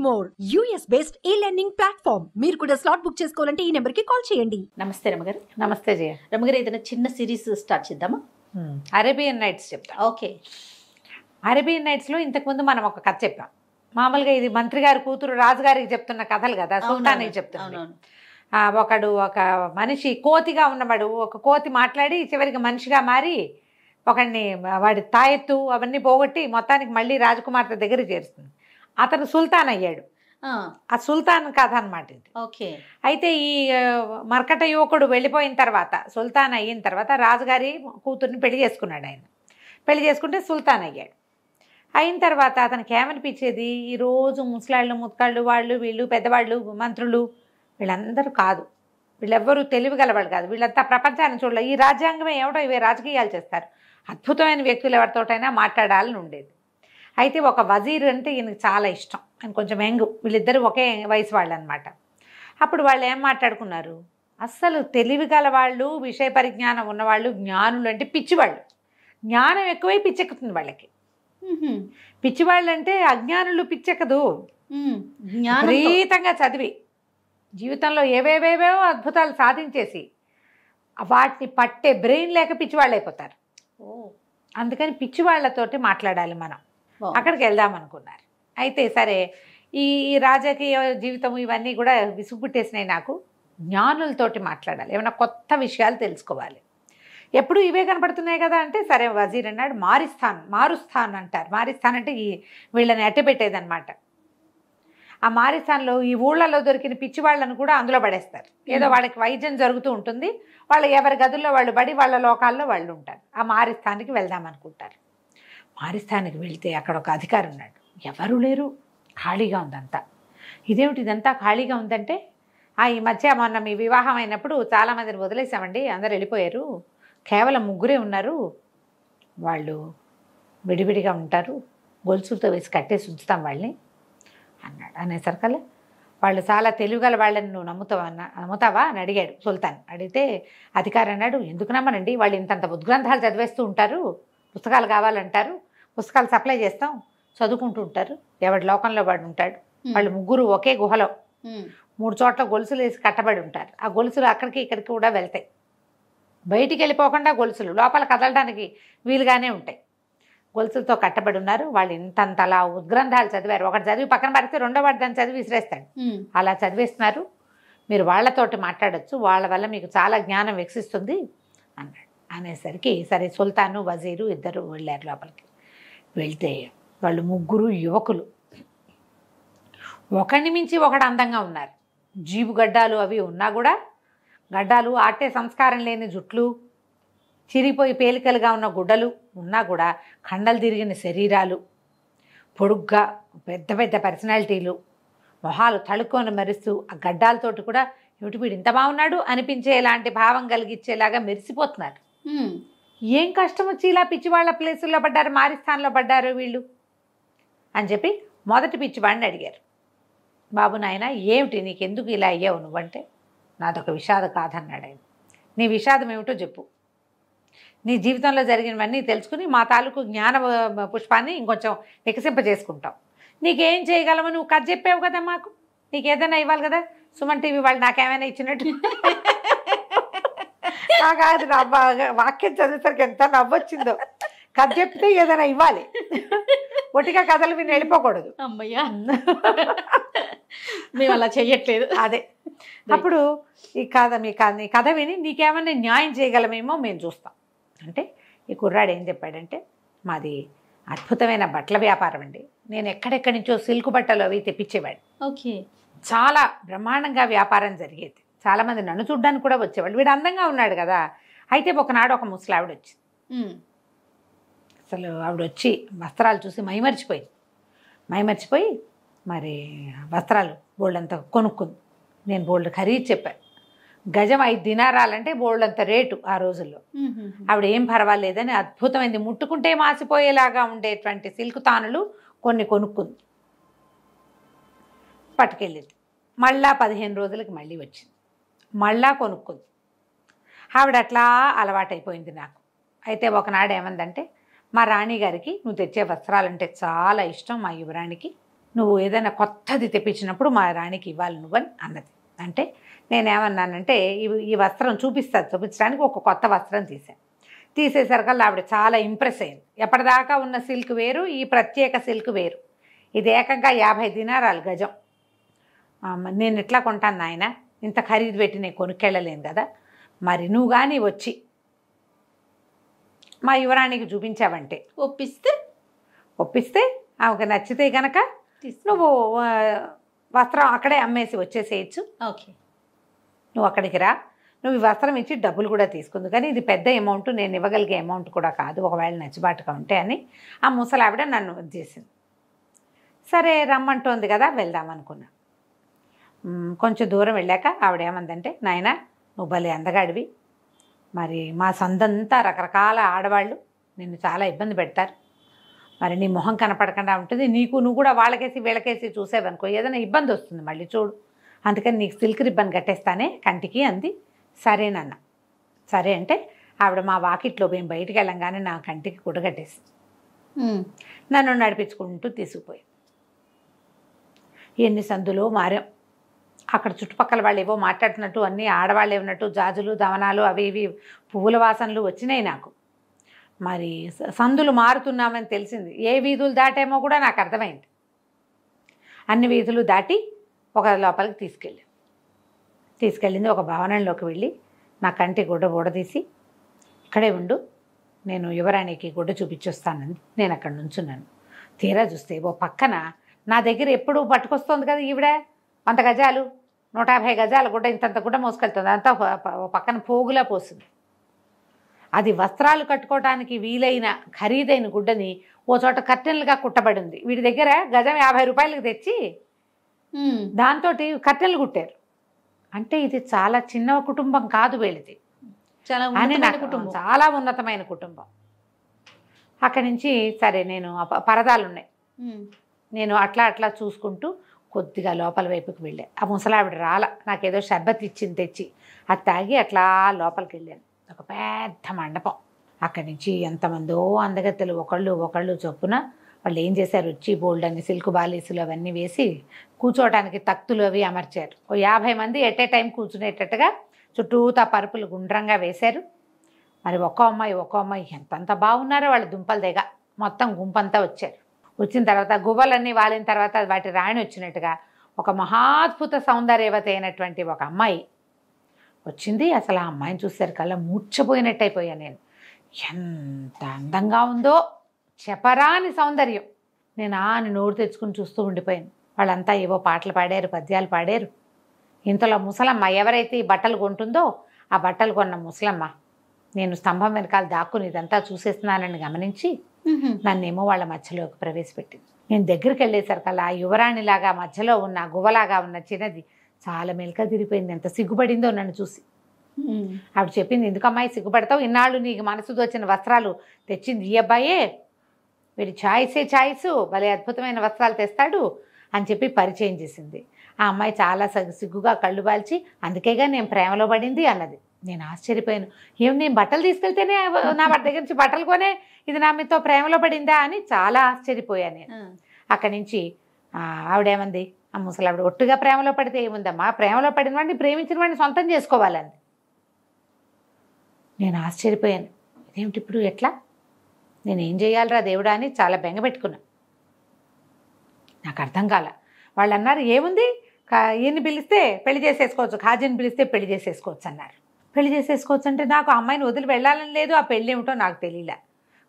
More US based e-learning platform. మీరు కూడా slot book చేసుకోవాలంటే ఈ నెంబర్కి కాల్ చేయండి. నమస్తే రమగారు. నమస్తే జయ. రమగారు, ఏదైనా చిన్న సిరీస్ స్టార్ట్ చేద్దామా? అరేబియన్ నైట్స్ చెప్తా. ఓకే. అరేబియన్ నైట్స్లో ఇంతకుముందు మనం ఒక కథ చెప్పాం. మామూలుగా ఇది మంత్రి గారి కూతురు రాజుగారికి చెప్తున్న కథలు కదా, సుల్తానికి చెప్తున్నాను. ఒక మనిషి కోతిగా ఉన్నవాడు, ఒక కోతి మాట్లాడి చివరికి మనిషిగా మారి ఒకడిని వాడి తాయెత్తు అవన్నీ పోగొట్టి మొత్తానికి మళ్ళీ రాజకుమార్తె దగ్గర చేరుస్తుంది. అతను సుల్తాన్ అయ్యాడు. ఆ సుల్తాన్ కథ అనమాట ఇది. ఓకే. అయితే ఈ మర్కట యువకుడు వెళ్ళిపోయిన తర్వాత, సుల్తాన్ అయిన తర్వాత రాజుగారి కూతుర్ని పెళ్లి చేసుకున్నాడు. ఆయన పెళ్లి చేసుకుంటే సుల్తాన్ అయ్యాడు. అయిన తర్వాత అతనికి ఏమనిపించేది, ఈరోజు ముసలాళ్ళు ముత్కాళ్ళు వాళ్ళు వీళ్ళు పెద్దవాళ్ళు మంత్రులు వీళ్ళందరూ కాదు, వీళ్ళెవ్వరూ తెలివిగలవాళ్ళు కాదు, వీళ్ళంతా ప్రపంచాన్ని చూడాలి, ఈ రాజ్యాంగమే ఏమిటో ఇవే రాజకీయాలు చేస్తారు, అద్భుతమైన వ్యక్తులు ఎవరితోటైనా మాట్లాడాలని ఉండేది. అయితే ఒక వజీర్ అంటే ఈయనకి చాలా ఇష్టం. ఆయన కొంచెం యంగ్, వీళ్ళిద్దరూ ఒకే వయసు వాళ్ళు అనమాట. అప్పుడు వాళ్ళు ఏం మాట్లాడుకున్నారు, అస్సలు తెలివిగల వాళ్ళు, విషయ పరిజ్ఞానం ఉన్నవాళ్ళు, జ్ఞానులు అంటే పిచ్చివాళ్ళు, జ్ఞానం ఎక్కువై పిచ్చెక్కుతుంది వాళ్ళకి. పిచ్చివాళ్ళు అంటే అజ్ఞానులు పిచ్చెక్కదు, విపరీతంగా చదివి జీవితంలో ఏవేవేవో అద్భుతాలు సాధించేసి వాటిని పట్టే బ్రెయిన్ లేక పిచ్చివాళ్ళు అయిపోతారు. అందుకని పిచ్చివాళ్లతోటి మాట్లాడాలి మనం. అక్కడికి వెళ్దాం అనుకున్నారు. అయితే సరే, ఈ రాజకీయ జీవితం ఇవన్నీ కూడా విసుగు పుట్టేసినాయి నాకు. జ్ఞానులతోటి మాట్లాడాలి, ఏమైనా కొత్త విషయాలు తెలుసుకోవాలి. ఎప్పుడు ఇవే కనపడుతున్నాయి కదా అంటే సరే వజీర్ అన్నాడు, మారుస్తాన్ అంటారు. మారిస్తాన్ అంటే వీళ్ళని అట్టపెట్టేదన్నమాట. ఆ మారిస్తాన్లో ఈ ఊళ్ళలో దొరికిన పిచ్చి వాళ్ళను కూడా అందులో పడేస్తారు. ఏదో వాళ్ళకి వైద్యం జరుగుతూ ఉంటుంది, వాళ్ళు ఎవరి గదుల్లో వాళ్ళు పడి వాళ్ళ లోకాల్లో వాళ్ళు ఉంటారు. ఆ మారిస్తానికి వెళ్దాం అనుకుంటారు. మారిస్తానికి వెళ్తే అక్కడ ఒక అధికారి ఉన్నాడు, ఎవరు లేరు, ఖాళీగా ఉందంతా. ఇదేమిటి ఇదంతా ఖాళీగా ఉందంటే, ఈ మధ్య మొన్న మీ వివాహం అయినప్పుడు చాలామందిని వదిలేసామండి, అందరు వెళ్ళిపోయారు, కేవలం ముగ్గురే ఉన్నారు, వాళ్ళు విడివిడిగా ఉంటారు, గొలుసులతో వేసి కట్టేసి ఉంచుతాం వాళ్ళని అన్నాడు. అనేసరికల్లా వాళ్ళు చాలా తెలివిగల వాళ్ళని నువ్వు నమ్ముతావా అని అడిగాడు సుల్తాన్. అడిగితే అధికారి అన్నాడు, ఎందుకు నమ్మనండి, వాళ్ళు ఇంతంత ఉద్గ్రంథాలు చదివేస్తూ ఉంటారు, పుస్తకాలు కావాలంటారు, పుస్తకాలు సప్లై చేస్తాం, చదువుకుంటూ ఉంటారు, ఎవరి లోకంలో వాడు ఉంటాడు. వాళ్ళు ముగ్గురు ఒకే గుహలో 3 చోట్ల గొలుసులు వేసి కట్టబడి ఉంటారు. ఆ గొలుసులు అక్కడికి ఇక్కడికి కూడా వెళ్తాయి, బయటికి వెళ్ళిపోకుండా గొలుసులు లోపల కదలడానికి వీలుగానే ఉంటాయి. గొలుసులతో కట్టబడి ఉన్నారు. వాళ్ళు ఇంతంతలా ఉద్గ్రంథాలు చదివారు. ఒకటి చదివి పక్కన పడితే రెండో వాడు దాన్ని చదివి విసిరేస్తాడు. అలా చదివేస్తున్నారు, మీరు వాళ్ళతోటి మాట్లాడచ్చు, వాళ్ళ వల్ల మీకు చాలా జ్ఞానం వికసిస్తుంది అన్నాడు. అనేసరికి సరే సుల్తాను వజీరు ఇద్దరు వెళ్ళారు లోపలికి. వెళ్తే వాళ్ళు ముగ్గురు యువకులు, ఒకడిని మించి ఒకడు అందంగా ఉన్నారు. జీబు గడ్డాలు అవి ఉన్నా కూడా, గడ్డాలు ఆటే సంస్కారం లేని జుట్లు, చిరిగిపోయి పేలికలుగా ఉన్న గుడ్డలు ఉన్నా కూడా, కండలు తిరిగిన శరీరాలు, పొడుగ్గా పెద్ద పెద్ద పర్సనాలిటీలు, మొహాలు తడుక్కొని మరుస్తూ ఆ గడ్డాలతోటి కూడా ఏమిటి వీడు ఇంత బాగున్నాడు అనిపించేలాంటి భావం కలిగించేలాగా మెరిసిపోతున్నారు. ఏం కష్టం వచ్చి ఇలా పిచ్చివాళ్ళ ప్లేసుల్లో పడ్డారు, మారిస్తాన్లో పడ్డారు వీళ్ళు అని చెప్పి మొదటి పిచ్చివాడిని అడిగారు. బాబు నాయన ఏమిటి, నీకెందుకు ఇలా అయ్యావు నువ్వంటే, నాదొక విషాద కాదు అన్నాడు ఆయన. నీ విషాదం ఏమిటో చెప్పు, నీ జీవితంలో జరిగినవన్నీ తెలుసుకుని మా తాలూకు జ్ఞాన పుష్పాన్ని ఇంకొంచెం వికసింపజేసుకుంటాం. నీకేం చేయగలము, నువ్వు కథ చెప్పావు కదా మాకు, నీకు ఏదైనా ఇవ్వాలి కదా. సుమన్ టీవీ వాళ్ళు నాకేమైనా ఇచ్చినట్టు కాదు, నా వాక్యం చదివేసరికి ఎంత నవ్వొచ్చిందో. కథ చెప్తే ఏదైనా ఇవ్వాలి, ఒట్టిగా కథలు విని వెళ్ళిపోకూడదు. అమ్మయ్యా, మేము అలా చెయ్యట్లేదు. అదే అప్పుడు ఈ కథ విని నీకేమైనా న్యాయం చేయగలమేమో మేము చూస్తాం అంటే, ఈ కుర్రాడు ఏం చెప్పాడంటే, మాది అద్భుతమైన బట్టల వ్యాపారం అండి, నేను ఎక్కడెక్కడి నుంచో సిల్క్ బట్టలు అవి తెప్పించేవాడు. ఓకే. చాలా బ్రహ్మాండంగా వ్యాపారం జరిగేది, చాలామంది నన్ను చూడ్డానికి కూడా వచ్చేవాళ్ళు. వీడు అందంగా ఉన్నాడు కదా. అయితే ఒకనాడు ఒక ముసలావిడ వచ్చింది. అసలు ఆవిడ వచ్చి వస్త్రాలు చూసి మైమర్చిపోయి మరి వస్త్రాలు బోల్డంత కొనుక్కుంది. నేను బోల్డ్ ఖరీదు చెప్పాను, గజం 5 దినారాలంటే బోల్డంత రేటు ఆ రోజుల్లో. ఆవిడ ఏం పర్వాలేదని అద్భుతమైంది, ముట్టుకుంటే మాసిపోయేలాగా ఉండేటువంటి సిల్క్ తానులు కొన్ని కొనుక్కుంది, పట్టుకెళ్ళింది. మళ్ళా 15 రోజులకి మళ్ళీ వచ్చింది, మళ్ళా కొనుక్కుంది. ఆవిడ అట్లా అలవాటైపోయింది నాకు. అయితే ఒకనాడు ఏమందంటే, మా రాణిగారికి నువ్వు తెచ్చే వస్త్రాలంటే చాలా ఇష్టం, మా యువరాణికి నువ్వు ఏదైనా కొత్తది తెప్పించినప్పుడు మా రాణికి ఇవ్వాలి నువ్వని అన్నది. అంటే నేనేమన్నానంటే ఈ వస్త్రం చూపించడానికి ఒక కొత్త వస్త్రం తీసేసరికల్లా ఆవిడ చాలా ఇంప్రెస్ అయింది. ఎప్పటిదాకా ఉన్న సిల్క్ వేరు, ఈ ప్రత్యేక సిల్క్ వేరు. ఇది ఏకంగా 50 దినారాలు గజం. నేను ఎట్లా కొంటాను నాయన, ఇంత ఖరీదు పెట్టి నేను కొనుక్కెళ్ళలేను కదా, మరి నువ్వు కానీ వచ్చి మా యువరాణికి చూపించావంటే ఒప్పిస్తే ఆమెకు నచ్చితే కనుక నువ్వు వస్త్రం అక్కడే అమ్మేసి వచ్చేసేయచ్చు. ఓకే, నువ్వు అక్కడికి రా, నువ్వు ఈ వస్త్రం ఇచ్చి డబ్బులు కూడా తీసుకుంది, కానీ ఇది పెద్ద అమౌంట్, నేను ఇవ్వగలిగే అమౌంట్ కూడా కాదు, ఒకవేళ నచ్చుబాటుగా ఉంటే అని ఆ ముసలావిడ నన్ను చేసింది. సరే రమ్మంటోంది కదా, వెళ్దాం అనుకున్నా. కొంచెం దూరం వెళ్ళాక ఆవిడ ఏమందంటే, నాయన నువ్వు భలే అందగాడివి, మరి మా సందంతా రకరకాల ఆడవాళ్ళు నిన్ను చాలా ఇబ్బంది పెడతారు, మరి నీ మొహం కనపడకుండా ఉంటుంది, నువ్వు కూడా వాళ్ళకేసి వీళ్ళకేసి చూసేవనుకో ఏదైనా ఇబ్బంది వస్తుంది మళ్ళీ చూడు, అందుకని నీకు సిల్క్ రిబ్బన్ కట్టేస్తానే కంటికి అంది. సరేనన్న. సరే అంటే ఆవిడ మా వాకిట్లో మేము బయటికి వెళ్ళంగానే నా కంటికి కుడగట్టేసి నన్ను నడిపించుకుంటూ తీసుకుపోయి ఎన్ని సందులో మారాం. అక్కడ చుట్టుపక్కల వాళ్ళు ఏవో మాట్లాడుతున్నట్టు, అన్నీ ఆడవాళ్ళు ఏమన్నట్టు, జాజులు దవనాలు అవి ఇవి పువ్వుల వాసనలు వచ్చినాయి నాకు. మరి సందులు మారుతున్నామని తెలిసింది. ఏ వీధులు దాటేమో కూడా నాకు అర్థమైంది. అన్ని వీధులు దాటి ఒక లోపలికి తీసుకెళ్ళింది. ఒక భవనంలోకి వెళ్ళి నా కంటి గుడ్డ బూడదీసి, ఇక్కడే ఉండు, నేను యువరాణికి గుడ్డ చూపించొస్తానంది. నేను అక్కడ నుంచున్నాను. తీరా చూస్తే ఓ పక్కన నా దగ్గర ఎప్పుడు పట్టుకొస్తుంది కదా ఈవిడ, 100 గజాలు 150 గజాల గుడ్డ, ఇంతంత గుడ్డ మోసుకెళ్తుంది, అంతా పక్కన పోగులా పోస్తుంది. అది వస్త్రాలు కట్టుకోవడానికి వీలైన ఖరీదైన గుడ్డని ఓ చోట కర్టెన్లుగా కుట్టబడింది. వీడి దగ్గర గజం 50 రూపాయలకి తెచ్చి దాంతో కర్టెన్లు కుట్టారు. అంటే ఇది చాలా చిన్న కుటుంబం కాదు వీళ్ళది, చాలా ఉన్నతమైన కుటుంబం. అక్కడి నుంచి సరే నేను పరదాలు ఉన్నాయి, నేను అట్లా చూసుకుంటూ కొద్దిగా లోపల వైపుకి వెళ్ళాను. ఆ ముసలావిడ నాకేదో షర్బత్ ఇచ్చింది తెచ్చి, అది తాగి అట్లా లోపలికి వెళ్ళాను. ఒక పెద్ద మండపం. అక్కడి నుంచి ఎంతమందో అందగత్తెలు ఒకళ్ళు చొప్పున వాళ్ళు ఏం చేశారు, వచ్చి బోల్డ్ అని సిల్క్ బాలీసులు అవన్నీ వేసి కూర్చోవడానికి తక్తులు అవి అమర్చారు. ఓ 50 మంది ఎట్ ఏ టైం కూర్చునేటట్టుగా చుట్టూతా పరుపులు గుండ్రంగా వేశారు. మరి ఒక్కో అమ్మాయి ఎంతంత బాగున్నారో వాళ్ళు దుంపలు దిగ మొత్తం గుంపంతా వచ్చారు. వచ్చిన తర్వాత గువ్వలన్నీ వాలిన తర్వాత వాటి రాణి వచ్చినట్టుగా ఒక మహాద్భుత సౌందర్యవతి అయినటువంటి ఒక అమ్మాయి వచ్చింది. అసలు ఆ అమ్మాయిని చూసేసరికల్లా మూర్ఛపోయినట్టు అయిపోయాను నేను. ఎంత అందంగా ఉందో, చెప్పరాని సౌందర్యం. నేను అని నోరు తెచ్చుకుని చూస్తూ ఉండిపోయాను. వాళ్ళంతా ఏవో పాటలు పాడారు, పద్యాలు పాడారు. ఇంతలో ముసలమ్మ ఎవరైతే ఈ బట్టలు కొంటుందో ఆ బట్టలు కొన్న ముసలమ్మ నేను స్తంభం వెనకాల దాక్కుని ఇదంతా చూసేస్తున్నానని గమనించి నన్నేమో వాళ్ళ మధ్యలోకి ప్రవేశపెట్టింది. నేను దగ్గరికి వెళ్ళేసరికల్లా ఆ యువరాణిలాగా మధ్యలో ఉన్న గువ్వలాగా ఉన్న చిన్నది చాలా మెలక తిరిగిపోయింది. ఎంత సిగ్గుపడిందో నన్ను చూసి. ఆవిడ చెప్పింది, ఎందుకమ్మాయి సిగ్గుపడతావు, ఇన్నాళ్ళు నీకు మనసు వచ్చిన వస్త్రాలు తెచ్చింది ఈ అబ్బాయే, వీడి ఛాయిస్, భలే అద్భుతమైన వస్త్రాలు తెస్తాడు అని చెప్పి పరిచయం చేసింది. ఆ అమ్మాయి చాలా సిగ్గుగా కళ్ళు బాల్చి, అందుకేగా నేను ప్రేమలో పడింది అన్నది. నేను ఆశ్చర్యపోయాను. నేను బట్టలు తీసుకెళ్తేనే నా దగ్గర నుంచి బట్టలు కొనే ఇది నా మీతో ప్రేమలో పడిందా అని చాలా ఆశ్చర్యపోయాను నేను. అక్కడి నుంచి ఆవిడేమంది, ఆ ముసలావిడ, ఒట్టుగా ప్రేమలో పడితే ఏముందమ్మా, ప్రేమలో పడిన వాడిని ప్రేమించిన వాడిని సొంతం చేసుకోవాలంది. నేను ఆశ్చర్యపోయాను. ఇదేమిటి ఇప్పుడు ఎట్లా, నేనేం చేయాలరా దేవుడా అని చాలా బెంగ పెట్టుకున్నా. నాకు అర్థం కాల. వాళ్ళు అన్నారు, ఏముంది ఈయన్ని పిలిస్తే పెళ్లి చేసేసుకోవచ్చు, ఖాజీని పిలిస్తే పెళ్లి చేసేసుకోవచ్చు అన్నారు. పెళ్లి చేసేసుకోవచ్చు అంటే నాకు ఆ అమ్మాయిని వదిలి వెళ్ళాలని లేదు, ఆ పెళ్ళి ఏమిటో నాకు తెలియలే.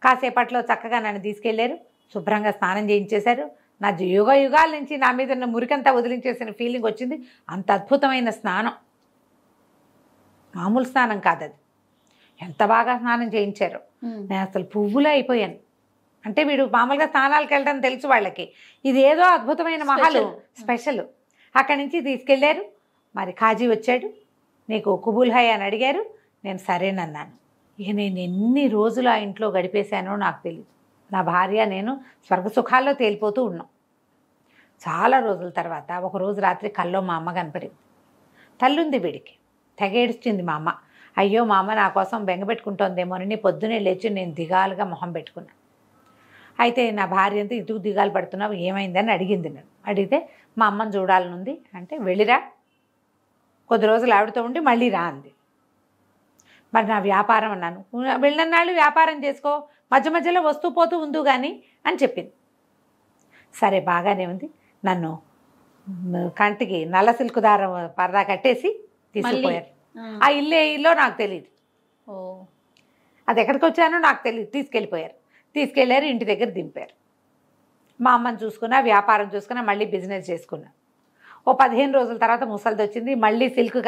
కాసేపట్లో చక్కగా నన్ను తీసుకెళ్లారు, శుభ్రంగా స్నానం చేయించేశారు. నా యుగాల నుంచి నా మీద ఉన్న మురికంతా వదిలించేసిన ఫీలింగ్ వచ్చింది. అంత అద్భుతమైన స్నానం, మామూలు స్నానం కాదు అది. ఎంత బాగా స్నానం చేయించారు. నేను అసలు పువ్వులే అయిపోయాను. అంటే వీడు మామూలుగా స్నానాలకు వెళ్ళడం తెలుసు వాళ్ళకి, ఇది ఏదో అద్భుతమైన మహాలు స్పెషల్. అక్కడి నుంచి తీసుకెళ్ళారు. మరి ఖాజీ వచ్చాడు, నీకు కుబుల్ హై అని అడిగారు. నేను సరేనన్నాను. ఇక నేను ఎన్ని రోజులు ఆ ఇంట్లో గడిపేశానో నాకు తెలియదు. నా భార్య నేను స్వర్గసుఖాల్లో తేలిపోతూ ఉన్నాం. చాలా రోజుల తర్వాత ఒకరోజు రాత్రి కల్లో మా అమ్మ కనపడింది. తల్లుంది వీడికి, తెగేడుస్తుంది మా అమ్మ. అయ్యో మా అమ్మ నా కోసం బెంగపెట్టుకుంటోందేమోనని పొద్దునే లేచి నేను దిగాలుగా మొహం పెట్టుకున్నాను. అయితే నా భార్య అంతా ఇందుకు దిగాలు పడుతున్నావు, ఏమైందని అడిగింది నన్ను. అడిగితే మా అమ్మని చూడాలనుంది అంటే వెళ్ళిరా, కొద్ది రోజులు ఆవిడతో ఉండి మళ్ళీ రా అంది. మరి నా వ్యాపారం అన్నాను. వెళ్ళినాళ్ళు వ్యాపారం చేసుకో, మధ్య మధ్యలో వస్తూ పోతూ ఉండు కానీ అని చెప్పింది. సరే బాగానే ఉంది. నన్ను కంటికి నల్ల సిల్క్ దారం పరదా కట్టేసి తీసుకుపోయారు. ఆ ఇల్లో నాకు తెలియదు, అది ఎక్కడికి వచ్చానో నాకు తెలియదు. తీసుకెళ్ళారు, ఇంటి దగ్గర దింపారు. మా అమ్మని చూసుకున్నా, వ్యాపారం చూసుకున్నా, మళ్ళీ బిజినెస్ చేసుకున్నా. ఓ 15 రోజుల తర్వాత ముసలిది వచ్చింది. మళ్ళీ సిల్క్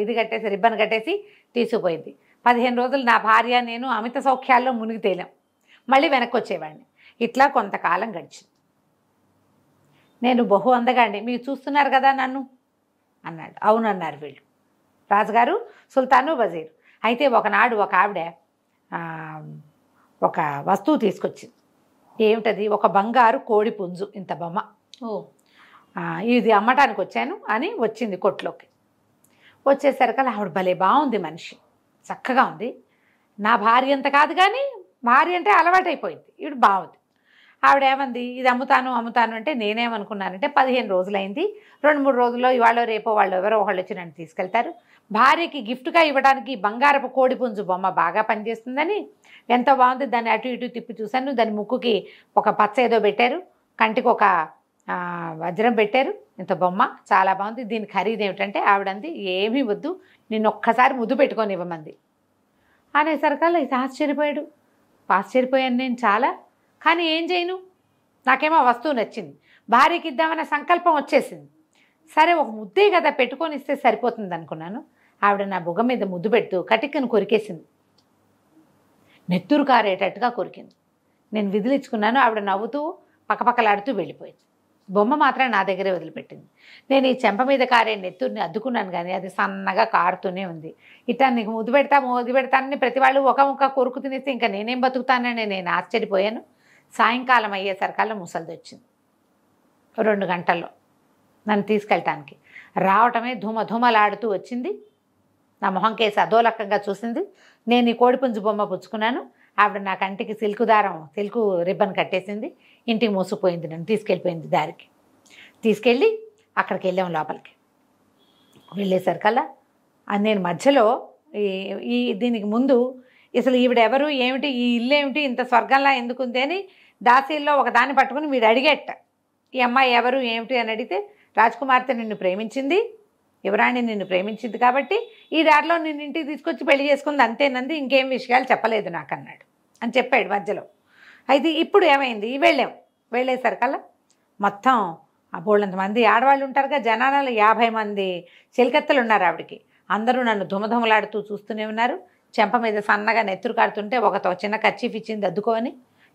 ఇది కట్టేసి, రిబ్బన్ కట్టేసి తీసుకుపోయింది. 15 రోజులు నా భార్య నేను అమిత సౌఖ్యాల్లో మునిగి తేలాం. మళ్ళీ వెనక్కి వచ్చేవాడిని. ఇట్లా కొంతకాలం గడిచింది. నేను బహు అందగాండి, మీరు చూస్తున్నారు కదా నన్ను అన్నాడు. అవునన్నారు వీళ్ళు, రాజుగారు, సుల్తాను, వజీర్. అయితే ఒకనాడు ఒక ఆవిడ ఒక వస్తువు తీసుకొచ్చింది. ఏమిటది? ఒక బంగారు కోడి పుంజు, ఇంత బొమ్మ. ఇది అమ్మటానికి వచ్చాను అని వచ్చింది కొట్లోకి. వచ్చేసరికల్లా ఆవిడ భలే బాగుంది, మనిషి చక్కగా ఉంది. నా భార్య అంత కాదు కానీ భార్య అంటే అలవాటైపోయింది. ఈవిడ బాగుంది. ఆవిడ ఏమంది, ఇది అమ్ముతాను అంటే నేనేమనుకున్నానంటే 15 రోజులైంది, 2-3 రోజుల్లో ఇవాళ రేపో వాళ్ళు ఎవరో ఒకళ్ళు వచ్చి నన్ను తీసుకెళ్తారు. భార్యకి గిఫ్ట్గా ఇవ్వడానికి బంగారపు కోడి పుంజు బొమ్మ బాగా పనిచేస్తుందని ఎంతో బాగుంది. దాన్ని అటు ఇటు తిప్పి చూశాను. దాని ముక్కుకి ఒక పచ్చ ఏదో పెట్టారు, కంటికి ఒక వజ్రం పెట్టారు, ఇంత బొమ్మ చాలా బాగుంది. దీని ఖరీదు ఏమిటంటే ఆవిడంది, ఏమీ వద్దు, నిన్ను ఒక్కసారి ముద్దు పెట్టుకొని ఇవ్వమంది అనేసరికల్లా ఇది ఆశ్చర్యపోయాను నేను చాలా. కానీ ఏం చేయను, నాకేమో ఆ వస్తువు నచ్చింది, భార్యకి ఇద్దామనే సంకల్పం వచ్చేసింది. సరే ఒక ముద్దే కదా పెట్టుకొని ఇస్తే సరిపోతుంది అనుకున్నాను. ఆవిడ నా బుగ్గ మీద ముద్దు పెడుతూ కటిక్కను కొరికేసింది, నెత్తురు కారేటట్టుగా కొరికింది. నేను విదిలించుకున్నాను. ఆవిడ నవ్వుతూ పక్కపక్కలాడుతూ వెళ్ళిపోయింది. బొమ్మ మాత్రం నా దగ్గరే వదిలిపెట్టింది. నేను ఈ చెంప మీద కారే నెత్తుర్ని అద్దుకున్నాను కానీ అది సన్నగా కారుతూనే ఉంది. ఇట్లా నీకు ముద్దు పెడతానని ప్రతి వాళ్ళు ఒక ముక్క కొరుకు తినేస్తే ఇంకా నేనేం బతుకుతానని నేను ఆశ్చర్యపోయాను. సాయంకాలం అయ్యేసరికల్లా ముసలిది వచ్చింది. 2 గంటల్లో నన్ను తీసుకెళ్ళటానికి రావటమే ధూమధూమలాడుతూ వచ్చింది. నా మొహం కేసి అధోలకంగా చూసింది. నేను ఈ కోడిపుంజు బొమ్మ పుచ్చుకున్నాను. ఆవిడ నా కంటికి సిల్కు రిబ్బన్ కట్టేసింది. ఇంటికి మోసుకుపోయింది, నన్ను తీసుకెళ్ళిపోయింది. దారికి తీసుకెళ్ళి అక్కడికి వెళ్ళాం. లోపలికి వెళ్ళేసరికల్లా నేను మధ్యలో దీనికి ముందు అసలు ఈవిడ ఎవరు, ఏమిటి, ఈ ఇల్లు ఏమిటి, ఇంత స్వర్గంలా ఎందుకుంది అని దాసీల్లో ఒక దాన్ని పట్టుకుని వీడు అడిగేట, ఈ అమ్మాయి ఎవరు ఏమిటి అని అడిగితే, రాజకుమార్తె నిన్ను ప్రేమించింది, యువరాణి నిన్ను ప్రేమించింది కాబట్టి ఈ దారిలో నిన్ను ఇంటికి తీసుకొచ్చి పెళ్లి చేసుకుంది అంతేనంది, ఇంకేం విషయాలు చెప్పలేదు నాకు అన్నాడు అని చెప్పాడు మధ్యలో. అయితే ఇప్పుడు ఏమైంది, వెళ్ళేసరికల్లా మొత్తం బోళ్ళంత మంది ఆడవాళ్ళు ఉంటారుగా, జనాలలో 50 మంది చెలికత్తెలు ఉన్నారు ఆవిడికి. అందరూ నన్ను ధుమధుమలాడుతూ చూస్తూనే ఉన్నారు. చెంప మీద సన్నగా నెత్తురు కాడుతుంటే ఒకతో చిన్న కర్చీఫ్ ఇచ్చింది అద్దుకోని.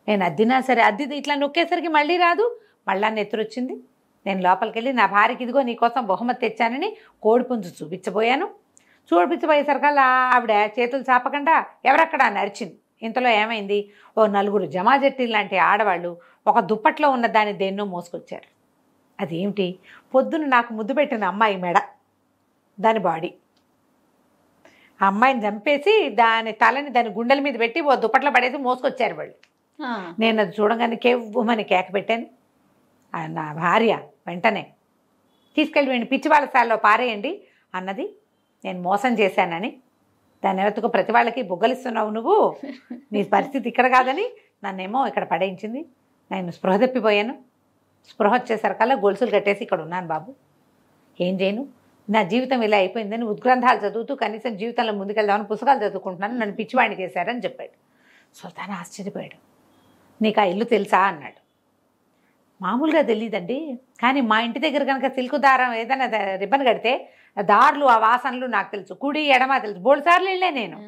నేను అద్దినా సరే ఇట్లా నొక్కేసరికి మళ్ళీ రాదు, మళ్ళా నెత్తురు వచ్చింది. నేను లోపలికి వెళ్ళి నా భార్యకి ఇదిగో నీకోసం బహుమతి తెచ్చానని కోడిపుంజు చూపించబోయేసరికల్లా ఆవిడ చేతులు చాపకుండా ఎవరక్కడ అని అరిచింది. ఇంతలో ఏమైంది, ఓ 4 జమాజట్టి లాంటి ఆడవాళ్ళు ఒక దుప్పట్లో ఉన్న దాన్ని దేన్నో మోసుకొచ్చారు. అదేమిటి, పొద్దున నాకు ముద్దు పెట్టిన అమ్మాయి మెడ, దాని బాడీ. ఆ అమ్మాయిని చంపేసి దాని తలని దాని గుండెల మీద పెట్టి ఓ దుప్పట్లో పడేసి మోసుకొచ్చారు వాళ్ళు. నేను అది చూడగానే కేవ్వమని కేక పెట్టాను. నా భార్య వెంటనే తీసుకెళ్ళి పిచ్చి వాళ్ళ స్థాయిలో పారేయండి అన్నది. నేను మోసం చేశానని, దాని ఎవరికో ప్రతి వాళ్ళకి బుగ్గలిస్తున్నావు నువ్వు, నీ పరిస్థితి ఇక్కడ కాదని నన్నేమో ఇక్కడ పడేయించింది. నేను స్పృహ తప్పిపోయాను. స్పృహ వచ్చేసరికల్లా గొలుసులు కట్టేసి ఇక్కడ ఉన్నాను బాబు, ఏం చేయను, నా జీవితం ఇలా అయిపోయిందని ఉద్గ్రంథాలు చదువుతూ కనీసం జీవితంలో ముందుకెళ్దామని పుస్తకాలు చదువుకుంటున్నాను, నన్ను పిచ్చివాడిని చేశారని చెప్పాడు. సుల్తాన్ ఆశ్చర్యపోయాడు. నీకు ఆ ఇల్లు తెలుసా అన్నాడు. మామూలుగా తెలియదండి, కానీ మా ఇంటి దగ్గర కనుక సిల్కు దారం ఏదైనా రిబ్బన్ కడితే దారులు ఆ వాసనలు నాకు తెలుసు, కుడి ఎడమ తెలుసు, 3 సార్లు వెళ్ళే నేను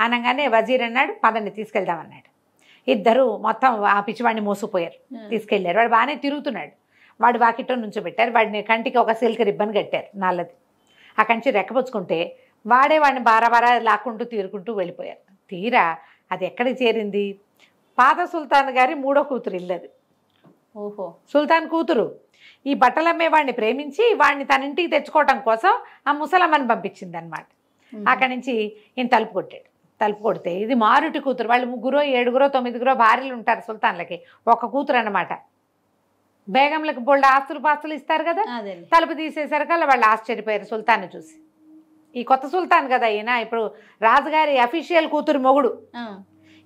అనగానే వజీర్ అన్నాడు, పదండి తీసుకెళ్దామన్నాడు. ఇద్దరు మొత్తం ఆ పిచ్చివాడిని మోసుకుపోయారు, తీసుకెళ్లారు. వాడు బాగానే తిరుగుతున్నాడు. వాడు వాకిట్లో నుంచోబెట్టారు. వాడిని కంటికి ఒక సిల్క్ రిబ్బన్ కట్టారు నల్లది. ఆ కంచి రెక్కపుచ్చుకుంటే వాడిని బారా లాక్కుంటూ తీరుకుంటూ వెళ్ళిపోయారు. తీరా అది ఎక్కడికి చేరింది, పాత సుల్తాన్ గారి 3వ కూతురు ఇల్లు అది. ఓహో, సుల్తాన్ కూతురు ఈ బట్టలమ్మే వాడిని ప్రేమించి వాడిని తన ఇంటికి తెచ్చుకోవటం కోసం ఆ ముసలమ్మని పంపించింది అనమాట. అక్కడి నుంచి ఈయన తలుపు కొట్టాడు. తలుపు కొడితే ఇది మారుటి కూతురు. వాళ్ళు 3, 7, 9 భార్యలు ఉంటారు సుల్తాన్లకి, ఒక కూతురు అన్నమాట. బేగంలకు బోల్డ్ ఆస్తులు పాస్తులు ఇస్తారు కదా, అదే తలుపు తీసేసరికల్లా వాళ్ళు ఆశ్చర్యపోయారు సుల్తాన్ని చూసి. ఈ కొత్త సుల్తాన్ కదా ఈయన, ఇప్పుడు రాజుగారి అఫీషియల్ కూతురు మొగుడు,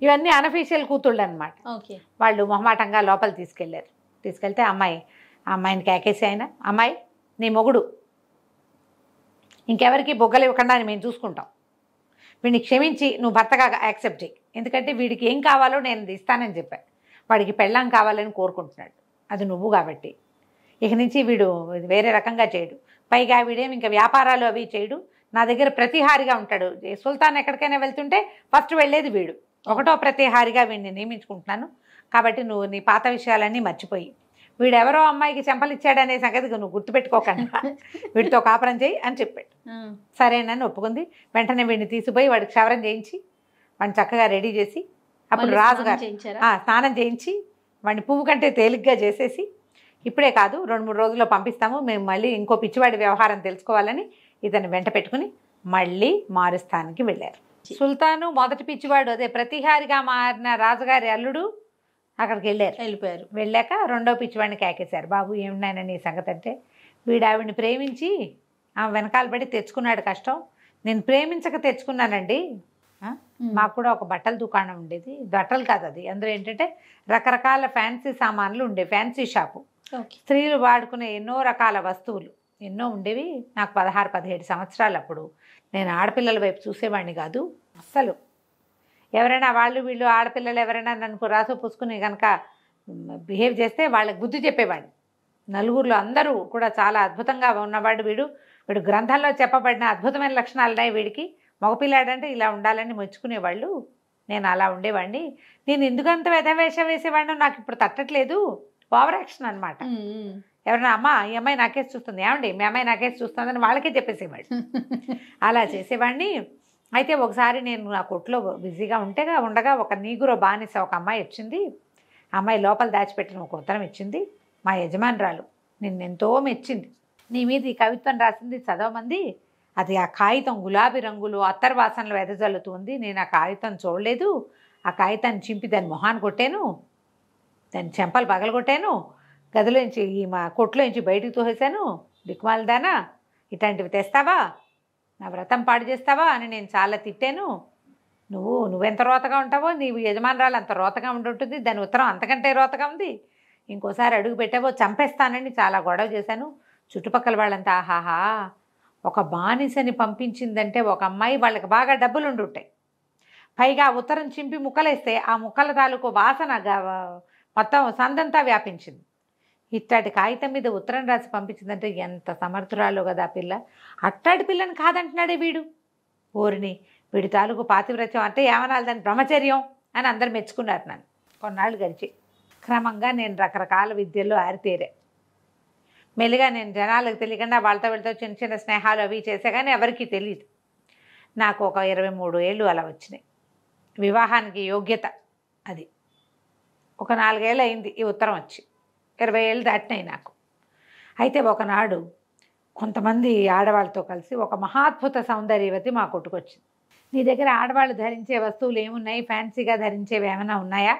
ఇవన్నీ అనఫీషియల్ కూతుళ్ళు అనమాట. ఓకే. వాళ్ళు మొహమాటంగా లోపల తీసుకెళ్ళారు. తీసుకెళ్తే అమ్మాయిని కేకేసి ఆయన, అమ్మాయి నీ మొగుడు ఇంకెవరికి బొగ్గలు ఇవ్వకుండా మేము చూసుకుంటాం, వీడిని క్షమించి నువ్వు భర్తగా యాక్సెప్ట్ చేయి, ఎందుకంటే వీడికి ఏం కావాలో నేను ఇస్తానని చెప్పాను, వాడికి పెళ్ళాం కావాలని కోరుకుంటున్నాడు, అది నువ్వు కాబట్టి ఇక నుంచి వీడు వేరే రకంగా చేయడు, పైగా వీడేమి ఇంకా వ్యాపారాలు అవి చేయడు, నా దగ్గర ప్రతిహారిగా ఉంటాడు. సుల్తాన్ ఎక్కడికైనా వెళ్తుంటే ఫస్ట్ వెళ్ళేది వీడు, ఒకటో ప్రతిహారిగా వీడిని నియమించుకుంటున్నాను, కాబట్టి నువ్వు నీ పాత విషయాలన్నీ మర్చిపోయి వీడెవరో అమ్మాయికి చెంపలిచ్చాడనే సంగతి నువ్వు గుర్తుపెట్టుకోకుండా వీడితో కాపురం చేయి అని చెప్పాడు. సరేనని ఒప్పుకుంది. వెంటనే వీడిని తీసుకుపోయి వాడికి క్షవరం చేయించి వాడిని చక్కగా రెడీ చేసి, అప్పుడు రాజుగారు స్నానం చేయించి వాడిని పువ్వు కంటే తేలిగ్గా చేసేసి, ఇప్పుడే కాదు 2-3 రోజుల్లో పంపిస్తాము, మేము మళ్ళీ ఇంకో పిచ్చివాడి వ్యవహారం తెలుసుకోవాలని ఇతన్ని వెంట పెట్టుకుని మళ్ళీ మారుస్థానికి వెళ్ళారు. సుల్తాను మొదటి పిచ్చివాడు, అదే ప్రతిహారిగా మారిన రాజుగారి అల్లుడు అక్కడికి వెళ్ళిపోయారు. వెళ్ళాక రెండో పిచ్చివాడిని కేకేశారు, బాబు ఏమినాయన నీ సంగతి అంటే, వీడు ఆవిడని ప్రేమించి ఆమె వెనకాల పడి తెచ్చుకున్నాడు కష్టం, నేను ప్రేమించక తెచ్చుకున్నానండి. మాకు కూడా ఒక బట్టల దుకాణం ఉండేది, బట్టలు కాదు అది, అందులో ఏంటంటే రకరకాల ఫ్యాన్సీ సామాన్లు ఉండే ఫ్యాన్సీ షాపు, స్త్రీలు వాడుకునే ఎన్నో రకాల వస్తువులు ఎన్నో ఉండేవి. నాకు 16-17 సంవత్సరాలు. అప్పుడు నేను ఆడపిల్లల వైపు చూసేవాడిని కాదు అస్సలు. ఎవరైనా వీళ్ళు ఆడపిల్లలు ఎవరైనా నన్ను రాసు పూసుకుని కనుక బిహేవ్ చేస్తే వాళ్ళకి బుద్ధి చెప్పేవాడిని. నలుగురిలో అందరూ కూడా చాలా అద్భుతంగా ఉన్నవాడు వీడు గ్రంథాల్లో చెప్పబడిన అద్భుతమైన లక్షణాలు ఉన్నాయి వీడికి, మగపిల్లాడంటే ఇలా ఉండాలని మెచ్చుకునేవాళ్ళు. నేను అలా ఉండేవాడిని. నేను ఎందుకంత వెధవేషం వేసేవాడినో నాకు ఇప్పుడు తట్టట్లేదు. ఓవర్ యాక్షన్ అనమాట. ఎవరైనా అమ్మ ఈ అమ్మాయి నాకేసి చూస్తుంది, ఏమండి మీ అమ్మాయి నాకేసి చూస్తుందని వాళ్ళకే చెప్పేసేవాడు. అలా చేసేవాడిని. అయితే ఒకసారి నేను నా కొట్లో బిజీగా ఉండగా ఒక నీగురో బానిస ఒక అమ్మాయి వచ్చింది. అమ్మాయి లోపల దాచిపెట్టిన ఒక ఉత్తరం ఇచ్చింది. మా యజమానురాలు నిన్నెంతో మెచ్చింది, నీ మీద ఈ కవిత్వం రాసింది చదవమంది, అది ఆ కాగితం గులాబీ రంగులు అత్తర్ వాసనలు వెదజల్లుతుంది, నేను ఆ కాగితం చూడలేదు, ఆ కాగితాన్ని చింపి దాని మొహాన్ని కొట్టాను, దాని చెంపలు పగలగొట్టాను, గదిలోంచి మా కొట్లోంచి బయటికి తోసేశాను, దిక్కుమాలదానా ఇట్లాంటివి తెస్తావా, నా వ్రతం పాడు చేస్తావా అని నేను చాలా తిట్టాను, నువ్వెంత రోతగా ఉంటావో నీ యజమానురాలు అంత రోతగా ఉంటుంటుంది, దాని ఉత్తరం అంతకంటే రోతగా ఉంది, ఇంకోసారి అడుగు పెట్టావో చంపేస్తానని చాలా గొడవ చేశాను. చుట్టుపక్కల వాళ్ళంతా ఆహాహా ఒక బానిసని పంపించిందంటే ఒక అమ్మాయి, వాళ్ళకి బాగా డబ్బులు ఉండుంటాయి, పైగా ఉత్తరం చింపి ముక్కలేస్తే ఆ ముక్కల తాలూకు వాసన మొత్తం సందంతా వ్యాపించింది, ఇట్లాంటి కాగితం మీద ఉత్తరం రాసి పంపించిందంటే ఎంత సమర్థురాలో కదా ఆ పిల్ల, అట్టాడి పిల్లని కాదంటున్నాడే వీడు, ఓరిని వీడి తాలూకు పాతివ్రత్యం అంటే ఏమనాలి దాని బ్రహ్మచర్యం అని అందరు మెచ్చుకున్నారు నన్ను. కొన్నాళ్ళు గడిచి క్రమంగా నేను రకరకాల విద్యల్లో ఆరితేరే. మెల్లిగా నేను జనాలకు తెలియకుండా వాళ్ళతో చిన్న చిన్న స్నేహాలు అవి చేసే కానీ ఎవరికీ తెలియదు. నాకు ఒక 23 ఏళ్ళు అలా వచ్చినాయి. వివాహానికి యోగ్యత అది ఒక 4 ఏళ్ళు అయింది ఈ ఉత్తరం వచ్చి, 20 ఏళ్ళు దాటినాయి నాకు. అయితే ఒకనాడు కొంతమంది ఆడవాళ్ళతో కలిసి ఒక మహాద్భుత సౌందర్యవతి మా కొట్టుకొచ్చింది. నీ దగ్గర ఆడవాళ్ళు ధరించే వస్తువులు ఏమున్నాయి, ఫ్యాన్సీగా ధరించేవి ఏమైనా ఉన్నాయా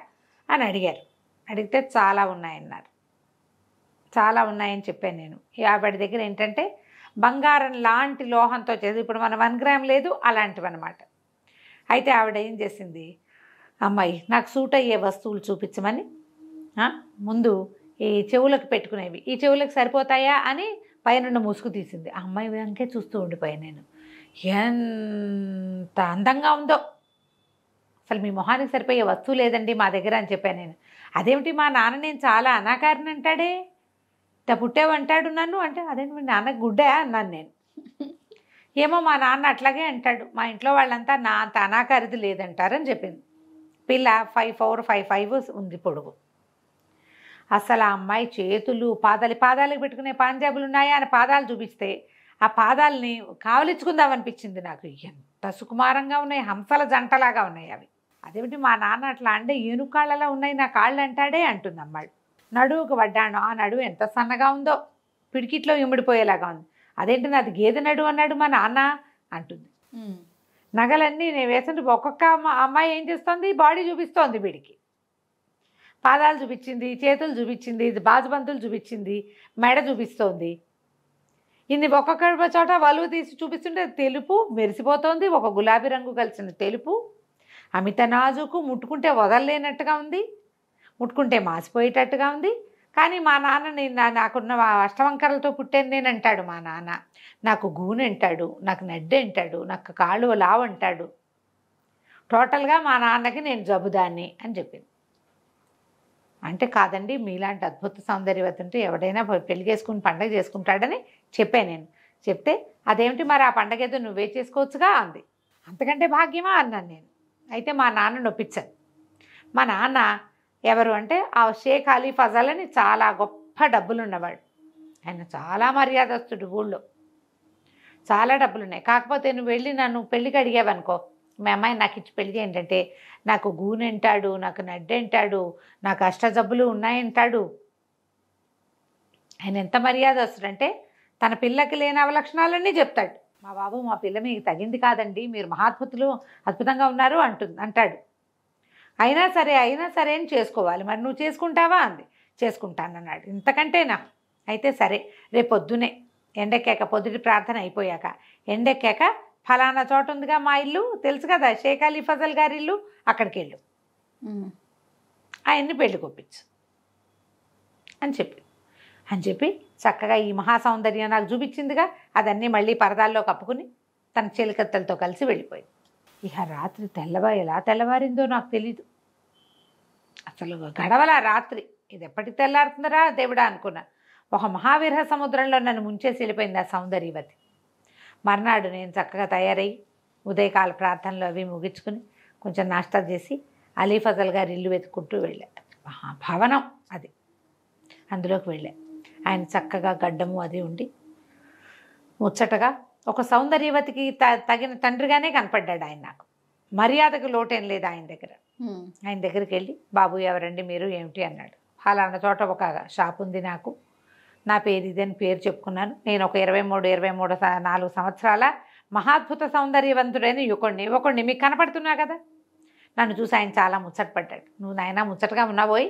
అని అడిగారు. అడిగితే చాలా ఉన్నాయన్నారు. చాలా ఉన్నాయని చెప్పాను నేను. ఆవిడ దగ్గర ఏంటంటే బంగారం లాంటి లోహంతో చేసి, ఇప్పుడు మన 1 గ్రామ్ లేదు అలాంటివి అనమాట. అయితే ఆవిడ ఏం చేసింది, అమ్మాయి నాకు సూట్ అయ్యే వస్తువులు చూపించమని ముందు ఈ చెవులకు పెట్టుకునేవి, ఈ చెవులకు సరిపోతాయా అని పైన ముసుగు తీసింది. ఆ అమ్మాయి వెనకే చూస్తూ ఉండిపోయాను నేను. ఎంత అందంగా ఉందో, అసలు మీ మొహానికి సరిపోయే వస్తువు లేదండి మా దగ్గర అని చెప్పాను నేను. అదేమిటి మా నాన్న నేను చాలా అనాకారిని అంటాడే, ఇట్లా పుట్టావంటాడు నన్ను అంటే, అదేంటి మీ నాన్నకు గుడ్డా అన్నాను నేను. ఏమో మా నాన్న అట్లాగే అంటాడు, మా ఇంట్లో వాళ్ళంతా నా అంత అనాకారిది లేదంటారని చెప్పింది. పిల్ల 5'4", 5'5" ఉంది పొడుగు. అసలు ఆ అమ్మాయి చేతులు పాదాలకు పెట్టుకునే పాంజాబులు ఉన్నాయా అని పాదాలు చూపిస్తే ఆ పాదాలని కావలించుకుందామనిపించింది నాకు. ఎంత సుకుమారంగా ఉన్నాయి, హంసల జంటలాగా ఉన్నాయి అవి. అదేమిటి మా నాన్న అట్లా అంటే ఏనుకాళ్ళలా ఉన్నాయి నా కాళ్ళు అంటాడే అంటుంది అమ్మాయి. నడువుకు పడ్డాను, ఆ నడువు ఎంత సన్నగా ఉందో, పిడికిట్లో ఇమిడిపోయేలాగా ఉంది. అదేంటి నాది గేదె నడువు అన్నాడు మా నాన్న అంటుంది. నగలన్నీ నేను వేస్తుంటే ఒక్కొక్క అమ్మాయి ఏం చేస్తోంది, బాడీ చూపిస్తోంది వీడికి. పాదాలు చూపించింది, చేతులు చూపించింది, బాజుబంతులు చూపించింది, మెడ చూపిస్తోంది. ఇన్ని ఒక్కొక్క చోట వలువ తీసి చూపిస్తుంటే తెలుపు మెరిసిపోతోంది, ఒక గులాబీ రంగు కలిసిన తెలుపు, అమిత నాజుకు, ముట్టుకుంటే వదలలేనట్టుగా ఉంది, ముట్టుకుంటే మాసిపోయేటట్టుగా ఉంది. కానీ మా నాన్నని నాకున్న అష్టవంకరలతో పుట్టాను నేను అంటాడు మా నాన్న. నాకు గూనె అంటాడు, నాకు నడ్డి అంటాడు, నాకు కాళ్ళు లావు అంటాడు. టోటల్గా మా నాన్నకి నేను జబ్బుదాన్ని అని చెప్పింది. అంటే కాదండి, మీలాంటి అద్భుత సౌందర్యవతి ఉంటే ఎవడైనా పెళ్లి చేసుకుని పండగ చేసుకుంటాడని చెప్పాను నేను. చెప్తే అదేమిటి మరి ఆ పండగ ఏదో నువ్వే చేసుకోవచ్చుగా అంది. అంతకంటే భాగ్యమా అన్నాను నేను. అయితే మా నాన్న నొప్పించాను. మా నాన్న ఎవరు అంటే ఆ షేక్ అలీ ఫజల్ అని చాలా గొప్ప డబ్బులు ఉన్నవాడు. ఆయన చాలా మర్యాదస్తుడు, ఊళ్ళో చాలా డబ్బులు ఉన్నాయి. కాకపోతే నువ్వు వెళ్ళి నన్ను పెళ్ళికి అడిగావనుకో, మా అమ్మాయి నాకు ఇచ్చి పెళ్లి చేయంటే నాకు గూనె అంటాడు, నాకు నడ్డి అంటాడు, నాకు అష్టజబ్బులు ఉన్నాయంటాడు. ఆయన ఎంత మర్యాదస్తుడంటే తన పిల్లకి లేని అవలక్షణాలన్నీ చెప్తాడు. మా బాబు మా పిల్ల మీకు తగింది కాదండి, మీరు అద్భుతంగా ఉన్నారు అంటాడు. అయినా సరే అని చేసుకోవాలి. మరి నువ్వు చేసుకుంటావా అంది. చేసుకుంటానన్నాడు. ఇంతకంటేనా? అయితే సరే, రేపు పొద్దునే ఎండెక్కాక, పొద్దుటి ప్రార్థన అయిపోయాక ఎండెక్కాక ఫలానా చోట ఉందిగా మా ఇల్లు, తెలుసు కదా షేక్ అలీ ఫజల్ గారి ఇల్లు, అక్కడికి వెళ్ళు, ఆయన్ని పెళ్లి కొప్పించు అని చెప్పి చక్కగా ఈ మహాసౌందర్యం నాకు చూపించిందిగా, అదన్నీ మళ్ళీ పరదాల్లో కప్పుకుని తన చెలికత్తలతో కలిసి వెళ్ళిపోయింది. ఇక రాత్రి ఎలా తెల్లవారిందో నాకు తెలీదు. అసలు గడవల రాత్రి. ఇది ఎప్పటికి తెల్లారుతుందరా దేవుడా అనుకున్నా. ఒక మహావిరహ సముద్రంలో నన్ను ముంచేసి వెళ్ళిపోయింది ఆ సౌందర్యవతి. మర్నాడు నేను చక్కగా తయారయ్యి ఉదయకాల ప్రార్థనలు అవి ముగించుకుని కొంచెం నాష్టా చేసి అలీ ఫజల్ గారి ఇల్లు వెతుక్కుంటూ వెళ్ళా. భవనం అది, అందులోకి వెళ్ళా. ఆయన చక్కగా గడ్డము అది ఉండి ముచ్చటగా ఒక సౌందర్యవతికి తగిన తండ్రిగానే కనపడ్డాడు ఆయన నాకు. మర్యాదకు లోటేం లేదు ఆయన దగ్గర. ఆయన దగ్గరికి వెళ్ళి, బాబు ఎవరండి మీరు, ఏమిటి అన్నాడు. ఫలానా చోట ఒక షాప్ ఉంది నాకు, నా పేరు ఇదని పేరు చెప్పుకున్నాను. నేను ఒక 23-24 సంవత్సరాల మహాద్భుత సౌందర్యవంతుడైన యువకుడిని మీకు కనపడుతున్నా కదా. నన్ను చూసి ఆయన చాలా ముచ్చటపడ్డాడు. నువ్వు నాయన ముచ్చటగా ఉన్నావోయ్,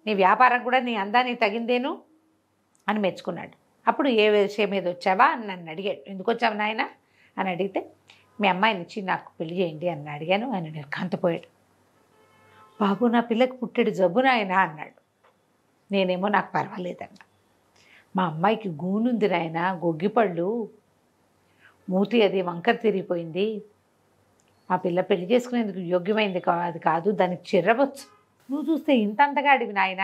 నీ వ్యాపారం కూడా నీ అందానికి తగిందేను అని మెచ్చుకున్నాడు. అప్పుడు ఏ విషయం మీద వచ్చావా అని నన్ను అడిగాడు. ఎందుకు వచ్చావు నాయన అని అడిగితే, మీ అమ్మాయిని ఇచ్చి నాకు పెళ్లి చేయండి అని అడిగాను. ఆయన నిర్ఘాంతపోయాడు. బాబు నా పిల్లకి పుట్టాడు జబ్బు నాయన అన్నాడు. నేనేమో నాకు పర్వాలేదన్నా. మా అమ్మాయికి గూనుంది నాయన, గొగ్గిపళ్ళు, మూతి అది వంకర తిరిగిపోయింది. మా పిల్ల పెళ్లి చేసుకునేందుకు యోగ్యమైంది అది కాదు, దానికి చిర్రవచ్చు. నువ్వు చూస్తే ఇంతంతగా అడివి నాయన.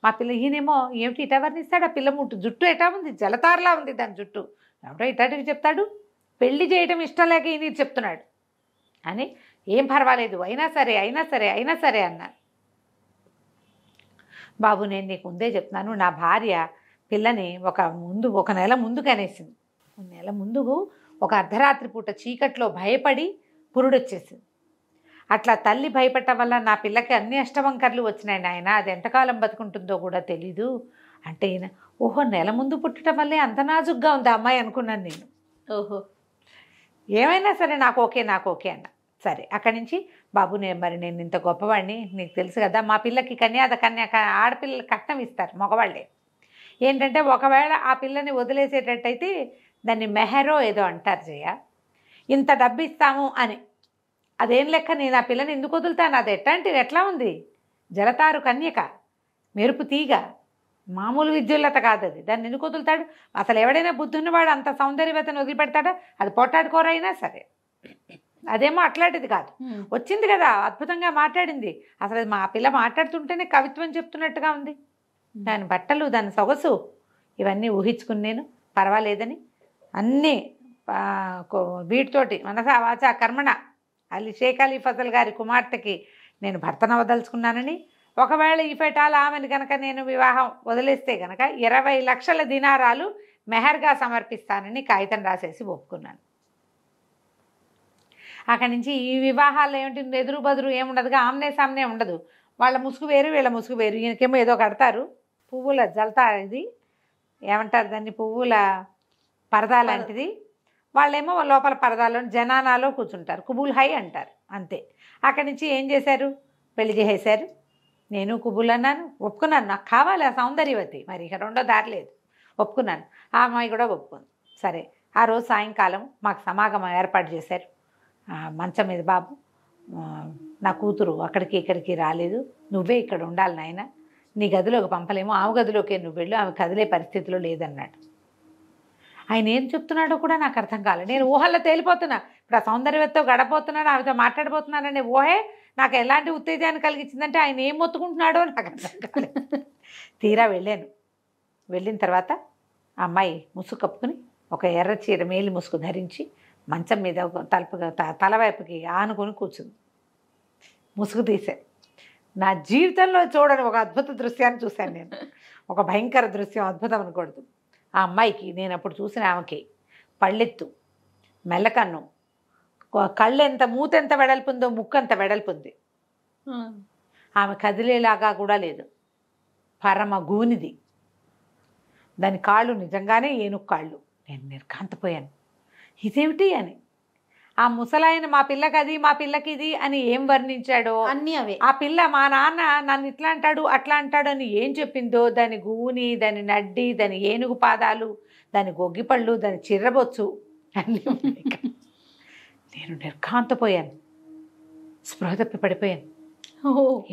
మా పిల్ల ఈయనేమో ఏమిటి ఇటా వర్ణిస్తాడు, ఆ పిల్ల జుట్టు ఎటా ఉంది, జలతారలా ఉంది దాని జుట్టు. ఎవడో ఇటాటికి చెప్తాడు, పెళ్లి చేయడం ఇష్టం లేక ఈయన చెప్తున్నాడు అని. ఏం పర్వాలేదు, అయినా సరే అన్నాను. బాబు నేను నీకు ముందే చెప్తున్నాను, నా భార్య పిల్లని ఒక నెల ముందు కనేసింది. నెల ముందు ఒక అర్ధరాత్రి పూట చీకట్లో భయపడి పురుడొచ్చేసింది. అట్లా తల్లి భయపడటం వల్ల నా పిల్లకి అన్ని అష్టవంకర్లు వచ్చినాయి నాయన, అది ఎంతకాలం బతుకుంటుందో కూడా తెలీదు అంటే ఈయన, ఓహో నెల ముందు పుట్టడం వల్లే అంత నాజుగ్గా ఉంది అమ్మాయి అనుకున్నాను నేను. ఓహో, ఏమైనా సరే నాకు ఓకే అన్న. సరే అక్కడి నుంచి, బాబు నేను ఇంత గొప్పవాడిని నీకు తెలుసు కదా, మా పిల్లకి ఆడపిల్లలు కట్నం ఇస్తారు మగవాళ్ళే. ఏంటంటే ఒకవేళ ఆ పిల్లని వదిలేసేటట్టయితే దాన్ని మెహరో ఏదో అంటారు జయ, ఇంత డబ్బు ఇస్తాము అని. అదేం లెక్క, నేను ఆ పిల్లని ఎందుకు వదులుతాను? అది ఎట్లా ఉంది, జలతారు కన్యక, మెరుపు తీగ, మామూలు విద్యుల్లత కాదు అది. దాన్ని ఎందుకు వదులుతాడు? అసలు ఎవడైనా బుద్ధున్నవాడు అంత సౌందర్యవతను వదిలిపెడతాడా? అది పొట్టాడుకోరైనా సరే. అదేమో అట్లాంటిది కాదు, వచ్చింది కదా అద్భుతంగా మాట్లాడింది. అసలు మా పిల్ల మాట్లాడుతుంటేనే కవిత్వం చెప్తున్నట్టుగా ఉంది. దాని బట్టలు, దాని సొగసు ఇవన్నీ ఊహించుకుని నేను పర్వాలేదని అన్నీ వీటితోటి మనసా వాచా కర్మణ షేక్ అలీ ఫజల్ గారి కుమార్తెకి నేను భర్తనవదలుచుకున్నానని, ఒకవేళ ఈ ఫెటాల ఆమెను కనుక నేను వివాహం వదిలేస్తే కనుక 20 లక్షల దినారాలు మెహర్గా సమర్పిస్తానని కాగితం రాసేసి ఒప్పుకున్నాను. అక్కడి నుంచి ఈ వివాహాలు ఏమిటి, ఎదురు బదురు ఏముండదుగా, ఆమ్నే సామ్నే ఉండదు. వాళ్ళ ముసుగు వేరు, వీళ్ళ ముసుగు వేరు. ఈయనకేమో ఏదో కడతారు, పువ్వుల జల్తా, ఇది ఏమంటారు దాన్ని, పువ్వుల పరదా లాంటిది. వాళ్ళేమో లోపల పరదాలో జనానాలో కూర్చుంటారు, కుబుల్ హై అంటారు, అంతే. అక్కడి నుంచి ఏం చేశారు, పెళ్లి చేసేశారు. నేను కుబుల్ అన్నాను, ఒప్పుకున్నాను. నాకు కావాలి ఆ సౌందర్యవతి, మరి ఇక రెండో దారి లేదు. ఒప్పుకున్నాను. ఆ అమ్మాయి కూడా ఒప్పుకుంది. సరే, ఆ రోజు సాయంకాలం మాకు సమాగమం ఏర్పాటు చేశారు. మంచం మీద బాబు, నా కూతురు అక్కడికి ఇక్కడికి రాలేదు, నువ్వే ఇక్కడ ఉండాలి నాయన, నీ గదిలోకి పంపలేము, ఆమె గదిలోకే నువ్వు వెళ్ళు, ఆమె కదిలే పరిస్థితిలో లేదన్నాడు. ఆయన ఏం చెప్తున్నాడో కూడా నాకు అర్థం కాలేదు. నేను ఊహల్లో తేలిపోతున్నా. ఇప్పుడు ఆ సౌందర్యవతితో గడపోతున్నాను, ఆమెతో మాట్లాడబోతున్నాననే ఊహే నాకు ఎలాంటి ఉత్తేజాన్ని కలిగించిందంటే ఆయన ఏం మొత్తుకుంటున్నాడో నాకు అర్థం కాలేదు. తీరా వెళ్ళాను. వెళ్ళిన తర్వాత ఆ అమ్మాయి ముసుగు కప్పుకుని ఒక ఎర్ర చీర మేలి ముసుగు ధరించి మంచం మీద ఒక తలవైపుకి ఆనుకొని కూర్చుంది. ముసుగు తీశాను. నా జీవితంలో చూడని ఒక అద్భుత దృశ్యాన్ని చూశాను నేను. ఒక భయంకర దృశ్యం, అద్భుతం అనకూడదు. ఆ అమ్మాయికి, నేను అప్పుడు చూసిన ఆమెకి పళ్ళెత్తు, మెల్లకన్ను, కళ్ళు ఎంత, మూత ఎంత వెడల్పుందో ముక్కు అంత వెడల్పుంది. ఆమె కదిలేలాగా కూడా లేదు, పరమ గూనిది. దాని కాళ్ళు నిజంగానే ఏనుగు కాళ్ళు. నేను నిర్ఘాంతపోయాను, ఇదేమిటి అని. ఆ ముసలాయన మా పిల్లకి అది, మా పిల్లకి ఇది అని ఏం వర్ణించాడో, అన్నీ అవే. ఆ పిల్ల మా నాన్న నన్ను ఇట్లా అంటాడు అట్లా అంటాడు అని ఏం చెప్పిందో, దాని గూని, దాని నడ్డి, దాని ఏనుగు పాదాలు, దాని గొగ్గిపళ్ళు, దాని చిర్రబొచ్చు అన్నీ ఉన్నాయి. నేను నిర్ఘాంతపోయాను, స్పృహ తప్పి పడిపోయాను.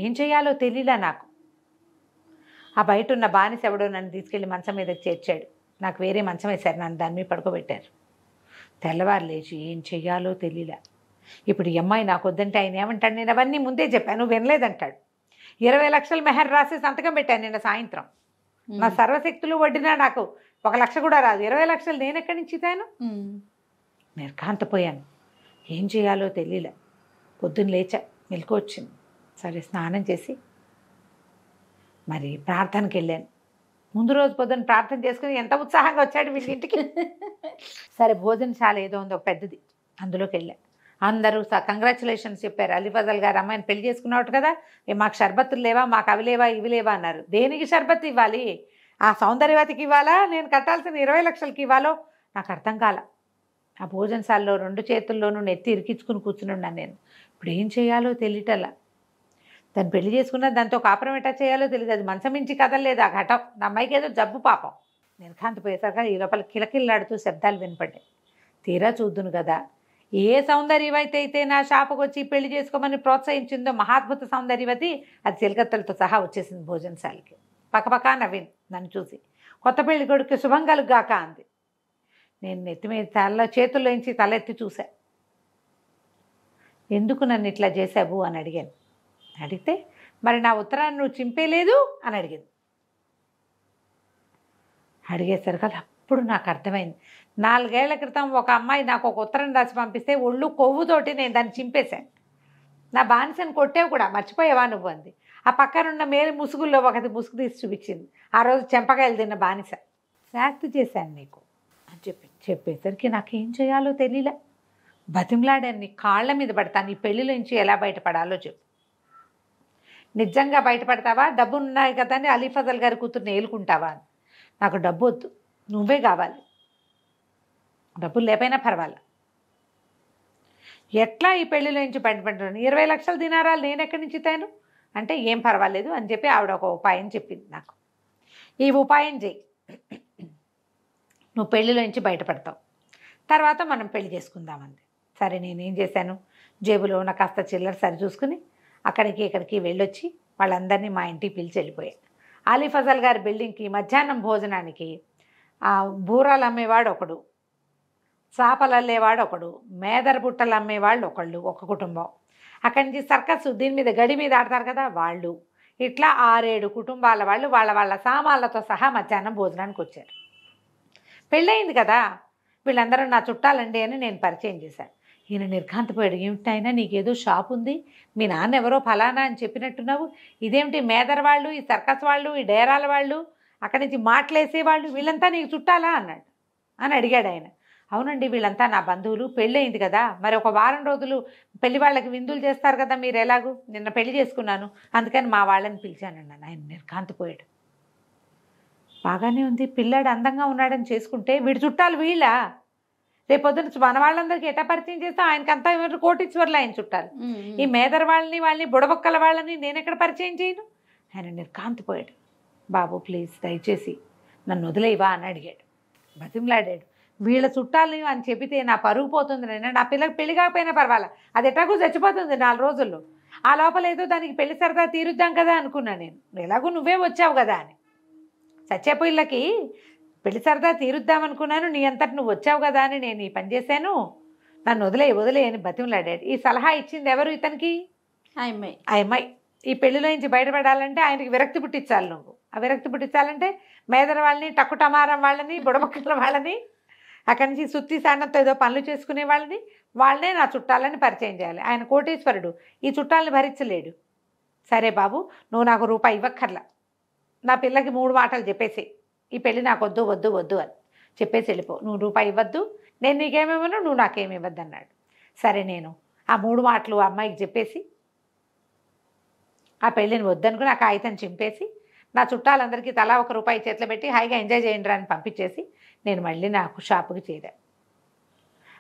ఏం చేయాలో తెలియలా నాకు. ఆ బయట ఉన్న బానిస ఎవడో నన్ను తీసుకెళ్ళి మంచం మీద చేర్చాడు. నాకు వేరే మంచం వేశారు, నన్ను దాని మీద పడుకోబెట్టారు. తెల్లవారు లేచి ఏం చెయ్యాలో తెలియలే. ఇప్పుడు ఈ అమ్మాయి నాకు వద్దంటే ఆయన ఏమంటాడు? నేను అవన్నీ ముందే చెప్పాను, నువ్వు వినలేదంటాడు. 20 లక్షలు మెహర్ రాసి సంతకం పెట్టాను నిన్న సాయంత్రం. నా సర్వశక్తులు వడ్డినా నాకు 1 లక్ష కూడా రాదు. 20 లక్షలు నేను ఎక్కడి నుంచి ఇస్తాను? నిర్ఘాంతపోయాను, ఏం చేయాలో తెలియలే. పొద్దున్న లేచా, మెలకు వచ్చింది. సరే, స్నానం చేసి మరి ప్రార్థనకి వెళ్ళాను. ముందు రోజు పొద్దున్న ప్రార్థన చేసుకుని ఎంత ఉత్సాహంగా వచ్చాడు వీళ్ళింటికి. సరే, భోజనశాల ఏదో ఉంది ఒక పెద్దది, అందులోకి వెళ్ళా. అందరూ కంగ్రాచులేషన్స్ చెప్పారు. అలీ ఫజల్ గారు అమ్మాయిని పెళ్లి చేసుకున్నావు కదా, మాకు షర్బత్తులు లేవా, మాకు అవి లేవా, ఇవి లేవా అన్నారు. దేనికి షర్బత్ ఇవ్వాలి? ఆ సౌందర్యవతికి ఇవ్వాలా, నేను కట్టాల్సిన 20 లక్షలకి ఇవ్వాలో నాకు అర్థం కాల. ఆ భోజనశాలలో 2 చేతుల్లోనూ నెత్తి ఇరికించుకుని కూర్చుని ఉన్నాను నేను. ఇప్పుడు ఏం చేయాలో తెలియటలా. దాన్ని పెళ్లి చేసుకున్నా దాంతో కాపురం ఎట్టా చేయాలో తెలియదు. అది మంచం మించి కదలలేదు ఆ ఘటం. నా అమ్మాయికి ఏదో జబ్బు పాపం. నేను కాంతిపోయేసరిగా ఈ లోపల కిలకిల్లాడుతూ శబ్దాలు వినపడ్డాయి. తీరా చూద్దును కదా, ఏ సౌందర్యవతి అయితే నా షాపుకు వచ్చి పెళ్లి చేసుకోమని ప్రోత్సహించిందో మహాద్భుత సౌందర్యవతి, అది చిలకత్తలతో సహా వచ్చేసింది భోజనశాలకి. పక్కపక్క నవ్వింది నన్ను చూసి. కొత్త పెళ్లి కొడుకు శుభం కలుగ్గాక అంది. నేను నెత్తి మీద చేతుల్లోంచి తలెత్తి చూశా. ఎందుకు నన్ను ఇట్లా చేశావు అని అడిగాను. అడిగితే, మరి నా ఉత్తరాన్ని నువ్వు చింపేలేదు అని అడిగింది. అడిగేసరికి అప్పుడు నాకు అర్థమైంది. 4 ఏళ్ల క్రితం ఒక అమ్మాయి నాకు ఒక ఉత్తరం రాసి పంపిస్తే ఒళ్ళు కొవ్వుతోటి నేను దాన్ని చింపేశాను. నా బానిసని కొట్టేవు కూడా, మర్చిపోయావా నువ్వు అంది. ఆ పక్కనున్న మేలు ముసుగుల్లో ఒకటి ముసుగు తీసి చూపించింది. ఆ రోజు చెంపకాయలు తిన్న బానిస. శాస్తి చేశాను నీకు అని చెప్పేసరికి నాకేం చేయాలో తెలియలే. బతిమలాడాను, నీ కాళ్ళ మీద పడతాను, ఈ పెళ్లిలోంచి ఎలా బయటపడాలో చెప్పు. నిజంగా బయటపడతావా? డబ్బు ఉన్నాయి కదా అని అలీ ఫజల్ గారి కూతుర్ని ఏలుకుంటావా? నాకు డబ్బు వద్దు, నువ్వే కావాలి. డబ్బులు లేకపోయినా పర్వాలే, ఎట్లా ఈ పెళ్లిలో నుంచి బయటపడ్డాను? 20 లక్షల దినారాలు నేను ఎక్కడి నుంచి ఇస్తాను అంటే, ఏం పర్వాలేదు అని చెప్పి ఆవిడ ఒక ఉపాయం చెప్పింది నాకు. ఈ ఉపాయం చేయి, నువ్వు పెళ్లిలో నుంచి బయటపడతావు, తర్వాత మనం పెళ్లి చేసుకుందామంది. సరే, నేనేం చేశాను, జేబులో ఉన్న కాస్త చిల్లర సరి చూసుకుని అక్కడికి ఇక్కడికి వెళ్ళొచ్చి వాళ్ళందరినీ మా ఇంటికి పిలిచి వెళ్ళిపోయాను. అలీ ఫజల్ గారి బిల్డింగ్కి మధ్యాహ్నం భోజనానికి బూరాలు అమ్మేవాడు ఒకడు, చేపలు అల్లేవాడు ఒకడు, మేదర బుట్టలు అమ్మేవాళ్ళు ఒకళ్ళు, ఒక కుటుంబం. అక్కడి నుంచి సర్కస్, దీని మీద గడి మీద ఆడతారు కదా వాళ్ళు, ఇట్లా 6-7 కుటుంబాల వాళ్ళు వాళ్ళ వాళ్ళ సామాన్లతో సహా మధ్యాహ్నం భోజనానికి వచ్చారు. పెళ్ళయింది కదా, వీళ్ళందరూ నా చుట్టాలండి అని నేను పరిచయం చేశాను. ఈయన నిర్ఘాంతపోయాడు. ఏమిటైనా నీకేదో షాప్ ఉంది, మీ నాన్న ఎవరో ఫలానా అని చెప్పినట్టున్నావు, ఇదేమిటి మేదర్ వాళ్ళు, ఈ సర్కస్ వాళ్ళు, ఈ డేరాల వాళ్ళు, అక్కడి నుంచి మాటలేసేవాళ్ళు, వీళ్ళంతా నీకు చుట్టాలా అన్నాడు అని అడిగాడు ఆయన. అవునండి, వీళ్ళంతా నా బంధువులు, పెళ్ళయింది కదా, మరి ఒక వారం రోజులు పెళ్లి వాళ్ళకి విందులు చేస్తారు కదా మీరు ఎలాగూ, నిన్న పెళ్లి చేసుకున్నాను అందుకని మా వాళ్ళని పిలిచానన్నాను. ఆయన నిర్ఘాంతపోయాడు. బాగానే ఉంది, పిల్లాడు అందంగా ఉన్నాడని చేసుకుంటే వీడి చుట్టాలు వీళ్ళ, రేపొద్దున మన వాళ్ళందరికీ ఎటా పరిచయం చేస్తాం? ఆయనకంతా కోటీశ్వర్లు ఆయన చుట్టాలు. ఈ మేదర్ వాళ్ళని బుడబొక్కల వాళ్ళని నేను ఎక్కడ పరిచయం చేయను? ఆయన నిర్కాంతిపోయాడు. బాబు ప్లీజ్ దయచేసి నన్ను వదిలేవా అని అడిగాడు, బతిమలాడాడు. వీళ్ళ చుట్టాలని అని చెబితే నా పరుగు పోతుంది, నేను నా పిల్లకి పెళ్లి కాకపోయినా పర్వాలా, అది ఎట్లాగూ చచ్చిపోతుంది 4 రోజుల్లో, ఆ లోపల ఏదో దానికి పెళ్లి సరదా తీరుద్దాం కదా అనుకున్నాను నేను. ఎలాగో నువ్వే వచ్చావు కదా అని, చచ్చే పిల్లకి పెళ్లి సరదా తీరుద్దామనుకున్నాను, నీ అంతటి నువ్వు వచ్చావు కదా అని నేను ఈ పని చేశాను, నన్ను వదిలే అని బతిమలాడాడు. ఈ సలహా ఇచ్చింది ఎవరు ఇతనికి? ఆ అమ్మాయి. ఈ పెళ్లిలో నుంచి బయటపడాలంటే ఆయనకి విరక్తి పుట్టించాలి నువ్వు. ఆ విరక్తి పుట్టించాలంటే మేదర వాళ్ళని, టక్కుటమారం వాళ్ళని, బుడబక్కల వాళ్ళని, అక్కడి నుంచి సుత్తి సాండంతో ఏదో పనులు చేసుకునే వాళ్ళనే నా చుట్టాలని పరిచయం చేయాలి. ఆయన కోటీశ్వరుడు, ఈ చుట్టాలని భరించలేడు. సరే బాబు, నువ్వు నాకు రూపాయి ఇవ్వక్కర్లా, నా పిల్లకి 3 మాటలు చెప్పేసి ఈ పెళ్ళి నాకు వద్దు వద్దు వద్దు అని చెప్పేసి వెళ్ళిపో, నువ్వు రూపాయి ఇవ్వద్దు, నేను నీకేమివ్వను, నువ్వు నాకేమి ఇవ్వద్దు అన్నాడు. సరే నేను ఆ 3 మాటలు ఆ అమ్మాయికి చెప్పేసి ఆ పెళ్ళిని వద్దనుకుని ఆ కాగితం చింపేసి నా చుట్టాలందరికీ తలా 1 రూపాయి చేతిలో పెట్టి హాయిగా ఎంజాయ్ చేయండి అని పంపించేసి నేను మళ్ళీ నాకు షాపుకి చేరాను.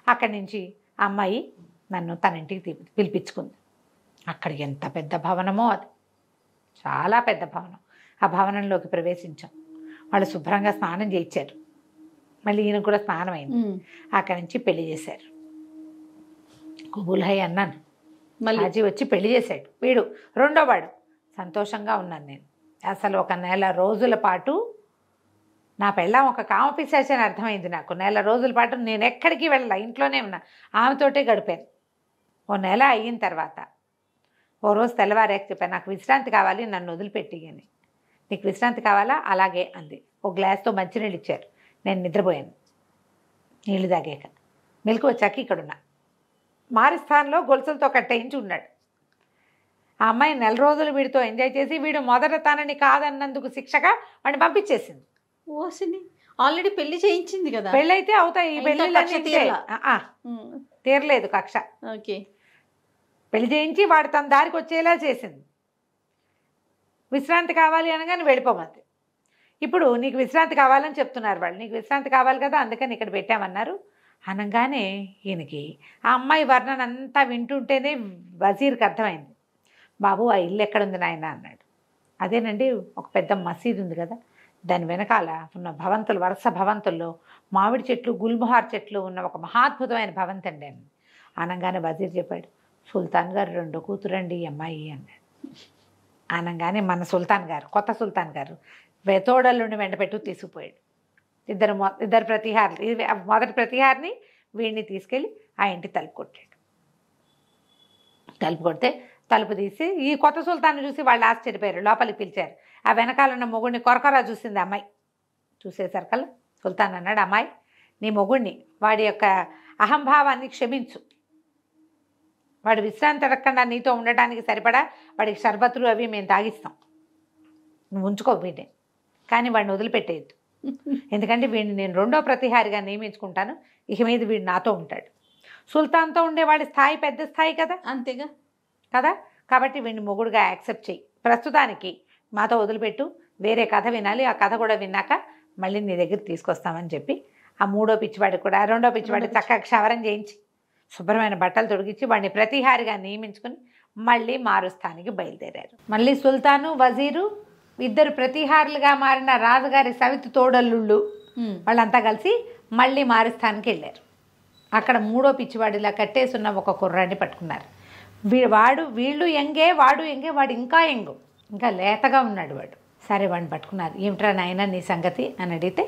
అక్కడి నుంచి ఆ అమ్మాయి నన్ను తన ఇంటికి పిలిపించుకుంది. అక్కడ ఎంత పెద్ద భవనమో, అది చాలా పెద్ద భవనం. ఆ భవనంలోకి ప్రవేశించాం. వాళ్ళు శుభ్రంగా స్నానం చేయించారు, మళ్ళీ ఈయన కూడా స్నానం అయింది. అక్కడి నుంచి పెళ్లి చేశారు. కుబుల్ హై అన్నాను, మళ్ళీ వచ్చి పెళ్లి చేశాడు. వీడు 2వ వాడు. సంతోషంగా ఉన్నాను నేను. అసలు 1 నెల రోజుల పాటు నా పెళ్ళాం ఒక కామపిశాచి అని అర్థమైంది నాకు. 1 నెల రోజుల పాటు నేను ఎక్కడికి వెళ్ళా, ఇంట్లోనే ఉన్నా, ఆమెతోటే గడిపాను. 1 నెల అయిన తర్వాత ఓ రోజు తెల్లవారేక చెప్పాను, నాకు విశ్రాంతి కావాలి, నన్ను వదిలిపెట్టి అని. నీకు విశ్రాంతి కావాలా? అలాగే అంది. ఒక గ్లాస్తో మంచినీళ్ళు ఇచ్చారు. నేను నిద్రపోయాను. నీళ్ళు తాగాక మెలకు వచ్చాక ఇక్కడున్నా. మారిస్థాన్లో గొలుసులతో కట్టేయించి ఉన్నాడు. ఆ అమ్మాయి 1 నెల రోజులు వీడితో ఎంజాయ్ చేసి వీడు మొదట తనని కాదన్నందుకు శిక్షగా వాడిని పంపించేసింది. ఓసిని ఆల్రెడీ పెళ్లి చేయించింది కదా, పెళ్ళైతే అవుతాయి ఈ పెళ్ళిళ్ళన్నీ. తీరలేదు కక్ష. ఓకే, పెళ్లి చేయించి వాడు తన దారికి వచ్చేలా చేసింది. విశ్రాంతి కావాలి అనగానే వెళ్ళిపోమంది. ఇప్పుడు నీకు విశ్రాంతి కావాలని చెప్తున్నారు వాళ్ళు, నీకు విశ్రాంతి కావాలి కదా అందుకని ఇక్కడ పెట్టామన్నారు. అనగానే ఈయనకి ఆ అమ్మాయి వర్ణన అంతా వింటుంటేనే వజీర్కి అర్థమైంది. బాబు ఆ ఇల్లు ఎక్కడుంది నాయన అన్నాడు. అదేనండి, ఒక పెద్ద మసీదు ఉంది కదా, దాని వెనకాల ఉన్న భవంతులు, వరుస భవంతుల్లో మామిడి చెట్లు, గుల్మహార్ చెట్లు ఉన్న ఒక మహాద్భుతమైన భవంతి అండి అని అనగానే వజీర్ చెప్పాడు, సుల్తాన్ గారు 2 కూతురండి ఈ అమ్మాయి అన్నాడు. అనగానే మన సుల్తాన్ గారు, కొత్త సుల్తాన్ గారు వెతోడల్లుండి వెంటపెట్టు తీసుకుపోయాడు. ఇద్దరు ప్రతిహారులు, మొదటి ప్రతిహారిని వీడిని తీసుకెళ్ళి ఆ ఇంటి తలుపు కొట్టాడు. తలుపు కొడితే తలుపు తీసి ఈ కొత్త సుల్తాన్ని చూసి వాళ్ళు ఆశ్చర్యపోయారు, లోపలికి పిలిచారు. ఆ వెనకాలన్న మొగుడిని కొరకొరా చూసింది అమ్మాయి. చూసేసరికల్లా సుల్తాన్ అన్నాడు, అమ్మాయి నీ మొగుడిని, వాడి యొక్క అహంభావాన్ని క్షమించు, వాడు విశ్రాంతి అడగకుండా నీతో ఉండటానికి సరిపడా వాడికి షర్బతులు అవి మేము తాగిస్తాం, నువ్వు ఉంచుకో వీడిని, కానీ వాడిని వదిలిపెట్టేయద్దు, ఎందుకంటే వీడిని నేను 2వ ప్రతిహారిగా నియమించుకుంటాను, ఇక మీద వీడు నాతో ఉంటాడు. సుల్తాన్తో ఉండేవాడి స్థాయి పెద్ద స్థాయి కదా, అంతేగా కదా, కాబట్టి వీడిని మొగుడుగా యాక్సెప్ట్ చేయి, ప్రస్తుతానికి మాతో వదిలిపెట్టు, వేరే కథ వినాలి, ఆ కథ కూడా విన్నాక మళ్ళీ నీ దగ్గర తీసుకొస్తామని చెప్పి ఆ 3వ పిచ్చివాడికి కూడా 2వ పిచ్చివాడికి చక్కగా క్షవరం చేయించి శుభ్రమైన బట్టలు తొడిగించి వాడిని ప్రతిహారిగా నియమించుకుని మళ్ళీ మారుస్థానికి బయలుదేరారు. మళ్ళీ సుల్తాను, వజీరు, 2 ప్రతిహారులుగా మారిన రాజుగారి సవితి తోడల్లుళ్ళు వాళ్ళంతా కలిసి మళ్ళీ మారుస్థానికి వెళ్ళారు. అక్కడ 3వ పిచ్చివాడిలా కట్టేసున్న ఒక కుర్రాడిని పట్టుకున్నారు. వీళ్ళు ఎంగే, వాడు ఎంగే, వాడు ఇంకా ఎంగు, ఇంకా లేతగా ఉన్నాడు వాడు. సరే వాడిని పట్టుకున్నారు. ఏమిట్రా నాయన నీ సంగతి అని అడిగితే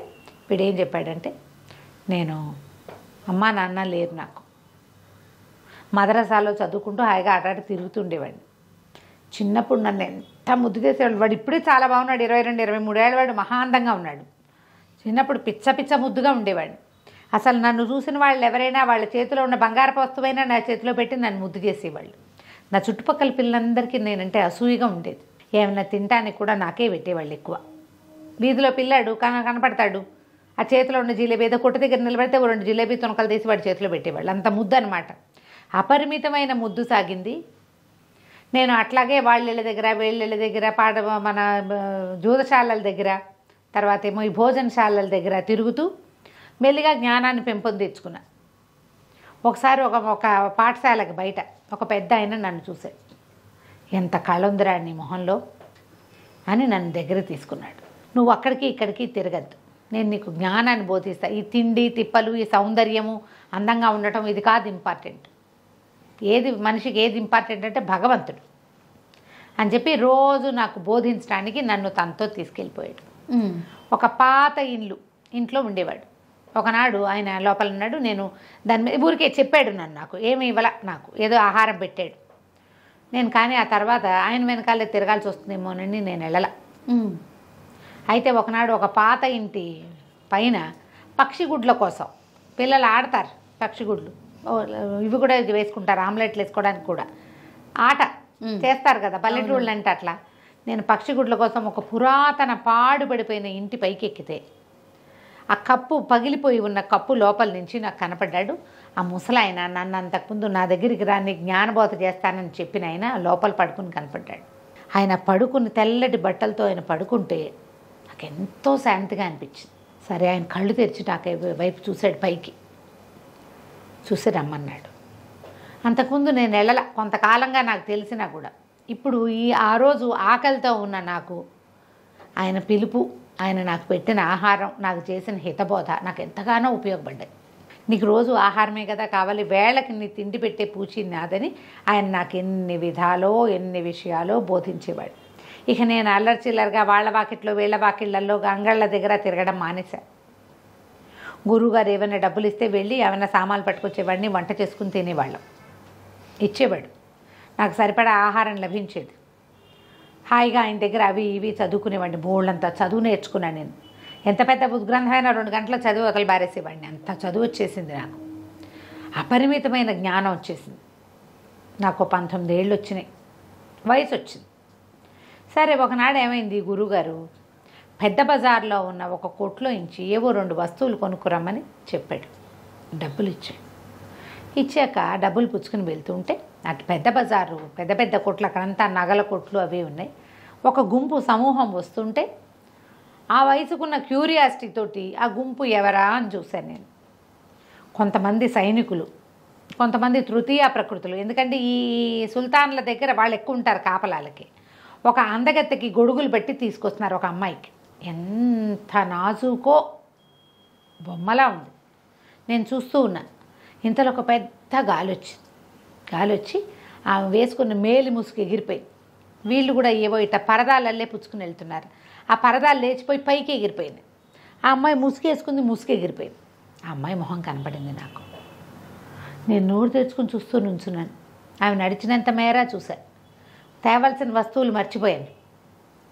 వీడేం చెప్పాడంటే, నేను అమ్మా నాన్న లేరు, నాకు మదరసాలో చదువుకుంటూ హాయిగా ఆటాడి తిరుగుతుండేవాడిని. చిన్నప్పుడు నన్ను ఎంత ముద్దు చేసేవాడు. వాడు ఇప్పుడే చాలా బాగున్నాడు, 22, 23 ఏళ్ళ వాడు, మహా అందంగా ఉన్నాడు. చిన్నప్పుడు పిచ్చ పిచ్చ ముద్దుగా ఉండేవాడు. అసలు నన్ను చూసిన వాళ్ళు ఎవరైనా వాళ్ళ చేతిలో ఉన్న బంగారపు వస్తువైనా నా చేతిలో పెట్టి నన్ను ముద్దు చేసేవాళ్ళు. నా చుట్టుపక్కల పిల్లలందరికీ నేనంటే అసూయగా ఉండేది. ఏమైనా తినటానికి కూడా నాకే పెట్టేవాళ్ళు ఎక్కువ. వీధిలో పిల్లాడు కనపడతాడు, ఆ చేతిలో ఉన్న జిలేబీ ఏదో కొట్టు దగ్గర నిలబడితే 2 జిలేబీ తునకలు తీసి వాడి చేతిలో పెట్టేవాళ్ళు. అంత ముద్దు అనమాట, అపరిమితమైన ముద్దు సాగింది. నేను అట్లాగే వాళ్ళ దగ్గర వీళ్ళ దగ్గర మన జూదశాలల దగ్గర, తర్వాత ఏమో ఈ భోజనశాలల దగ్గర తిరుగుతూ మెల్లిగా జ్ఞానాన్ని పెంపొందించుకున్నా. ఒకసారి ఒక పాఠశాలకి బయట ఒక పెద్ద ఆయన నన్ను చూశాడు. ఎంత కళ ఉందిరా నీ మొహంలో, అని నన్ను దగ్గర తీసుకున్నాడు. నువ్వు అక్కడికి ఇక్కడికి తిరగద్దు, నేను నీకు జ్ఞానాన్ని బోధిస్తా. ఈ తిండి తిప్పలు, ఈ సౌందర్యము, అందంగా ఉండటం ఇది కాదు ఇంపార్టెంట్. మనిషికి ఏది ఇంపార్టెంట్ అంటే భగవంతుడు అని చెప్పి రోజు నాకు బోధించడానికి నన్ను తనతో తీసుకెళ్ళిపోయాడు. ఒక పాత ఇంట్లో ఉండేవాడు. ఒకనాడు ఆయన లోపల ఉన్నాడు, నేను దాని మీద ఊరికే చెప్పాడు నాకు ఏమి ఇవ్వాల, నాకు ఏదో ఆహారం పెట్టాడు. నేను కానీ ఆ తర్వాత ఆయన వెనకాలే తిరగాల్సి వస్తుందేమోనని నేను వెళ్ళల. అయితే ఒకనాడు ఒక పాత ఇంటి పైన పక్షిగుడ్ల కోసం పిల్లలు ఆడతారు, పక్షిగుడ్లు ఇవి కూడా వేసుకుంటారు, ఆమ్లెట్లు వేసుకోవడానికి కూడా ఆట చేస్తారు కదా పల్లెటూళ్ళు అంటే. అట్లా నేను పక్షిగుడ్ల కోసం ఒక పురాతన పాడుపడిపోయిన ఇంటి పైకి ఎక్కితే ఆ కప్పు పగిలిపోయి ఉన్న కప్పు లోపల నుంచి నాకు కనపడ్డాడు. ఆ ముసలాయన నన్ను అంతకుముందు నా దగ్గరికి రాని జ్ఞానబోధ చేస్తానని చెప్పిన ఆయన లోపల పడుకుని కనపడ్డాడు. ఆయన పడుకుని తెల్లటి బట్టలతో ఆయన పడుకుంటే నాకు ఎంతో శాంతిగా అనిపించింది. సరే ఆయన కళ్ళు తెరిచి నాకు వైపు చూశాడు, పైకి చూసి రమ్మన్నాడు. అంతకుముందు నేను వెళ్ళల, కొంతకాలంగా నాకు తెలిసినా కూడా. ఇప్పుడు ఆ రోజు ఆకలితో ఉన్న నాకు ఆయన పిలుపు, ఆయన నాకు పెట్టిన ఆహారం, నాకు చేసిన హితబోధ నాకు ఎంతగానో ఉపయోగపడ్డాయి. నీకు రోజు ఆహారమే కదా కావాలి, వేళకి నీ తిండి పెట్టే పూచి నాదని ఆయన నాకు ఎన్ని విధాలో ఎన్ని విషయాలో బోధించేవాడు. ఇక నేను అల్లర్చిల్లరగా వాళ్ళ వాకిట్లో వీళ్ళ వాకిళ్ళల్లో అంగళ్ళ దగ్గర తిరగడం మానేశా. గురువుగారు ఏమైనా డబ్బులు ఇస్తే వెళ్ళి ఏమైనా సామాన్లు పట్టుకొచ్చేవాడిని, వంట చేసుకుని తినేవాళ్ళం, ఇచ్చేవాడు. నాకు సరిపడా ఆహారం లభించేది. హాయిగా ఆయన దగ్గర అవి ఇవి చదువుకునేవాడిని. బోళ్ళంతా చదువు నేర్చుకున్నాను నేను. ఎంత పెద్ద ఉద్గ్రంథం అయినా 2 గంటల చదువు వదిలి బారేసేవాడిని, అంత చదువు వచ్చేసింది నాకు. అపరిమితమైన జ్ఞానం వచ్చేసింది నాకు. 19 ఏళ్ళు వచ్చినాయి, వయసు వచ్చింది. సరే ఒకనాడు ఏమైంది, గురువుగారు పెద్ద బజార్లో ఉన్న ఒక కొట్లో ఇంచి ఏవో 2 వస్తువులు కొనుక్కురమ్మని చెప్పాడు. డబ్బులు ఇచ్చాడు. ఇచ్చాక డబ్బులు పుచ్చుకుని వెళ్తుంటే అటు పెద్ద బజారు, పెద్ద పెద్ద కొట్లు, అక్కడంతా నగల కొట్లు అవి ఉన్నాయి. ఒక గుంపు సమూహం వస్తుంటే ఆ వయసుకున్న క్యూరియాసిటీ తోటి ఆ గుంపు ఎవరా అని చూశాను నేను. కొంతమంది సైనికులు, కొంతమంది తృతీయ ప్రకృతులు. ఎందుకంటే ఈ సుల్తాన్ల దగ్గర వాళ్ళు ఎక్కువ ఉంటారు కాపలాలకి. ఒక అందగత్తెకి గొడుగులు పెట్టి తీసుకొస్తున్నారు ఒక అమ్మాయికి. ఎంత నాజుకో, బొమ్మలా ఉంది. నేను చూస్తూ ఉన్నాను. ఇంతలో ఒక పెద్ద గాలి వచ్చి ఆమె వేసుకున్న మేలి ముసుగు ఎగిరిపోయి, వీళ్ళు కూడా ఏవో ఇట్ట పరదాలల్లే పుచ్చుకుని వెళ్తున్నారు. ఆ పరదాలు లేచిపోయి పైకి ఎగిరిపోయింది. ఆ అమ్మాయి ముసుగేసుకుంది, ముసుగు ఎగిరిపోయింది. ఆ అమ్మాయి మొహం కనపడింది నాకు. నేను నోరు తెచ్చుకుని చూస్తూ నుంచున్నాను. ఆమె నడిచినంత మేర చూశాను. తేవాల్సిన వస్తువులు మర్చిపోయాను,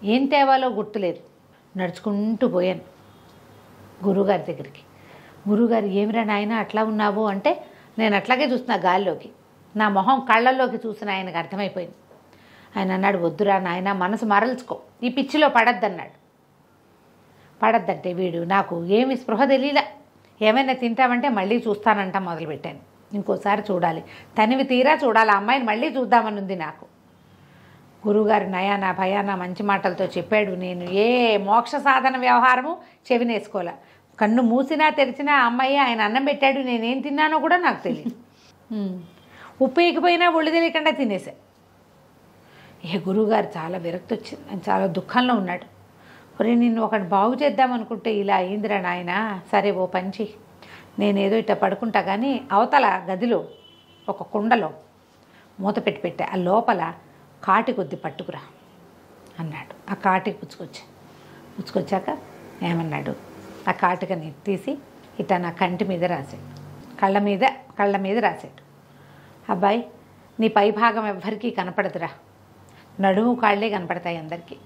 ఏం తేవాలో గుర్తులేదు. నడుచుకుంటూ పోయాను గురువుగారి దగ్గరికి. గురువుగారు ఏమిరా నాయన అట్లా ఉన్నావు అంటే, నేను అట్లాగే చూస్తున్నా గాల్లోకి. నా మొహం కళ్ళల్లోకి చూసిన ఆయనకు అర్థమైపోయింది. ఆయన అన్నాడు, వద్దురా నాయన, మనసు మరల్చుకో, ఈ పిచ్చిలో పడద్దన్నాడు. పడద్దంటే వీడు నాకు ఏమి స్పృహ తెలియలా. ఏమైనా తింటామంటే మళ్ళీ చూస్తానంట మొదలుపెట్టాను. ఇంకోసారి చూడాలి, తనివి తీరా చూడాలి, ఆ అమ్మాయిని మళ్ళీ చూద్దామని ఉంది నాకు. గురువుగారు నయానా భయానా మంచి మాటలతో చెప్పాడు. నేను ఏ మోక్ష సాధన వ్యవహారము చెవినేసుకోలే. కన్ను మూసినా తెరిచినా అమ్మాయి ఆయన అన్నం పెట్టాడు, నేనేం తిన్నానో కూడా నాకు తెలియదు. ఉప్పు ఎక్కిపోయినా ఒళ్ళు తెలియకుండా తినేసా. గురువుగారు చాలా విరక్తి వచ్చింది, ఆయన చాలా దుఃఖంలో ఉన్నాడు. ఒరే నిన్ను ఒకటి బాగు చేద్దామనుకుంటే ఇలా అయిందిరా నాయన. సరే ఓ పంచి, నేనేదో ఇట్లా పడుకుంటా కానీ అవతల గదిలో ఒక కుండలో మూత పెట్టా, ఆ లోపల కాటి కొద్ది పట్టుకురా అన్నాడు. ఆ కాటికి పుచ్చుకొచ్చాక ఏమన్నాడు, ఆ కాటికని తీసి ఇట్లా నా కంటి మీద రాశాడు, కళ్ళ మీద రాశాడు. అబ్బాయి నీ పైభాగం ఎవ్వరికీ కనపడదురా, నడుము కాళ్ళే కనపడతాయి అందరికీ.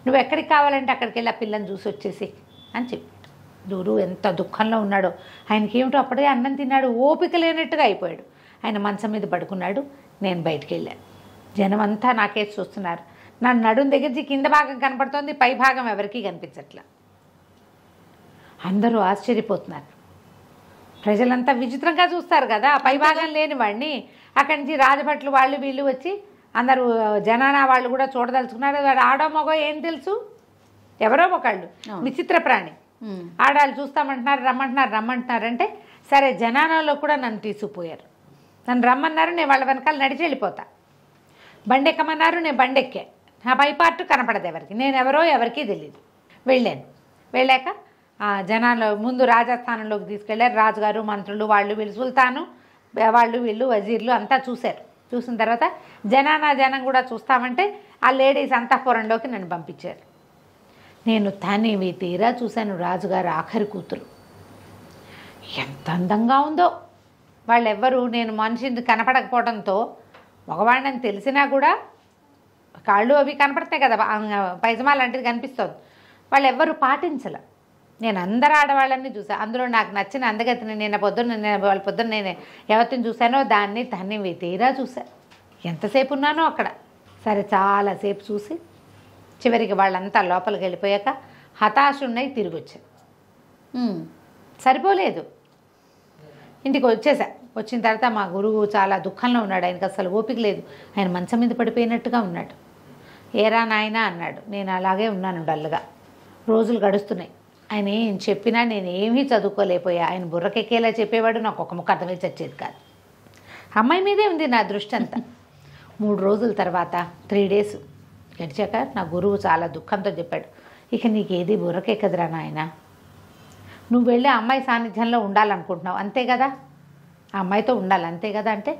నువ్వు ఎక్కడికి కావాలంటే అక్కడికి వెళ్ళి ఆ పిల్లని చూసి వచ్చేసి అని చెప్పాడు. గురువు ఎంత దుఃఖంలో ఉన్నాడో. ఆయనకి ఏమిటో అప్పుడే అన్నం తిన్నాడు, ఓపిక లేనట్టుగా అయిపోయాడు. ఆయన మంచం మీద పడుకున్నాడు, నేను బయటికి వెళ్ళాను. జనం అంతా నాకేసి చూస్తున్నారు. నా నడుము దగ్గర కింద భాగం కనపడుతోంది, పై భాగం ఎవరికీ కనిపించట్లా. అందరూ ఆశ్చర్యపోతున్నారు. ప్రజలంతా విచిత్రంగా చూస్తారు కదా ఆ పైభాగం లేని వాడిని. అక్కడి నుంచి రాజభట్లు వాళ్ళు వీళ్ళు వచ్చి అందరూ జనానా వాళ్ళు కూడా చూడదలుచుకున్నారు. వాడు ఆడో మగో ఏం తెలుసు, ఎవరో ఒకళ్ళు విచిత్ర ప్రాణి. ఆడాళ్ళు చూస్తామంటున్నారు, రమ్మంటున్నారు అంటే సరే జనానాలో కూడా నన్ను తీసుకుపోయారు. నన్ను రమ్మన్నారు, నేను వాళ్ళ వెనకాల నడిచి వెళ్ళిపోతా. బండెక్కమన్నారు, నేను బండెక్కా. ఆ పై పార్ట్ కనపడదు ఎవరికి, నేను ఎవరో ఎవరికీ తెలియదు. వెళ్ళాక ఆ జనాలు ముందు రాజస్థానంలోకి తీసుకెళ్ళారు. రాజుగారు, మంత్రులు, వాళ్ళు వీళ్ళు, సుల్తాను వాళ్ళు వీళ్ళు వజీర్లు అంతా చూశారు. చూసిన తర్వాత జనం కూడా చూస్తామంటే ఆ లేడీస్ అంతఃపురంలోకి నన్ను పంపించారు. నేను తనివి తీరా చూశాను. రాజుగారు ఆఖరి కూతురు ఎంత అందంగా ఉందో. వాళ్ళెవ్వరూ నేను మనిషిని కనపడకపోవడంతో మగవాడిని తెలిసినా కూడా కాళ్ళు అవి కనపడతాయి కదా, పైజమా లాంటిది కనిపిస్తుంది, వాళ్ళు ఎవ్వరూ పాటించలే. నేను అందరు ఆడవాళ్ళని చూసాను. అందులో నాకు నచ్చిన అందగతిని వాళ్ళ పొద్దున్న నేను ఎవరిని చూశానో దాన్ని తనివి తీరా చూశాను. ఎంతసేపు ఉన్నానో అక్కడ. సరే చాలాసేపు చూసి చివరికి వాళ్ళంతా లోపలికి వెళ్ళిపోయాక హతాశున్నై తిరిగి వచ్చాను. సరిపోలేదు, ఇంటికి వచ్చేసా. వచ్చిన తర్వాత మా గురువు చాలా దుఃఖంలో ఉన్నాడు. ఆయనకు అసలు ఓపిక లేదు. ఆయన మంచం మీద పడిపోయినట్టుగా ఉన్నాడు. ఏరా నాయనా అన్నాడు. నేను అలాగే ఉన్నాను డల్గా. రోజులు గడుస్తున్నాయి. ఆయన ఏం చెప్పినా నేను ఏమీ చదువుకోలేకపోయా. ఆయన బుర్రకెక్కేలా చెప్పేవాడు, నాకు ఒక ముక్క అర్థమై చచ్చేది కాదు. అమ్మాయి మీదే ఉంది నా దృష్టి అంతా. 3 రోజుల తర్వాత 3 days గడిచాక నా గురువు చాలా దుఃఖంతో చెప్పాడు, ఇక నీకేది బుర్రకెక్కదురా నాయన, నువ్వు వెళ్ళి అమ్మాయి సాన్నిధ్యంలో ఉండాలనుకుంటున్నావు అంతే కదా, ఆ అమ్మాయితో ఉండాలి అంతే కదా. అంటే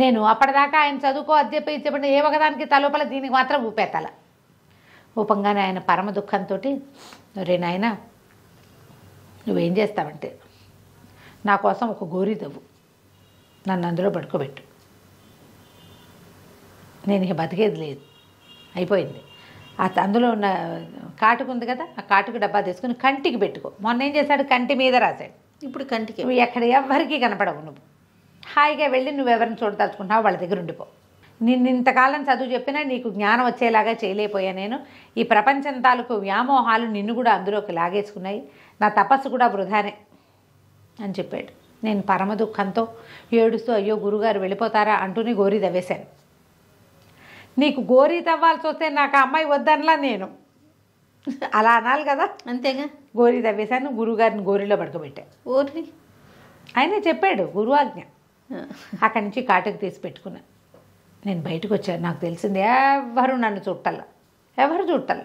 నేను అప్పటిదాకా ఆయన చదువుకో అది చెప్పి ఏ ఒకదానికి తలోపల దీనికి మాత్రం ఊపేతల. ఊపంగానే ఆయన పరమ దుఃఖంతో, రే నాయన నువ్వేం చేస్తావంటే నా కోసం ఒక గోరీ దవ్వు, నన్ను అందులో పడుకోబెట్టు, నేను ఇక బతికేది లేదు, అయిపోయింది. అందులో ఉన్న కాటుకు ఉంది కదా, ఆ కాటుకు డబ్బా తీసుకుని కంటికి పెట్టుకో. మొన్న ఏం చేశాడు, కంటి మీద రాశాడు. ఇప్పుడు కంటికి నువ్వు ఎక్కడ ఎవ్వరికీ కనపడవు. నువ్వు హాయిగా వెళ్ళి నువ్వెవరిని చూడదలుచుకుంటున్నావు వాళ్ళ దగ్గర ఉండిపో. నిన్ను ఇంతకాలం చదువు చెప్పినా నీకు జ్ఞానం వచ్చేలాగా చేయలేకపోయా నేను. ఈ ప్రపంచం తాలూకు వ్యామోహాలు నిన్ను కూడా అందులోకి లాగేసుకున్నాయి. నా తపస్సు కూడా వృధానే అని చెప్పాడు. నేను పరమ దుఃఖంతో ఏడుస్తూ అయ్యో గురుగారు వెళ్ళిపోతారా అంటూనే గోరీ తవ్వేశాను. నీకు గోరీ తవ్వాల్సి వస్తే నాకు ఆ అమ్మాయి వద్దనలా నేను, అలా అనాలి కదా, అంతేగా. గోరీ తవ్వేశాను. గురువుగారిని గోరీలో పడుకోబెట్టా. ఓర్ని ఆయనే చెప్పాడు గురువాజ్ఞ. అక్కడి నుంచి కాటుకు తీసి పెట్టుకున్నా. నేను బయటకు వచ్చాను. నాకు తెలిసింది ఎవరు నన్ను ఎవరు చుట్టాల.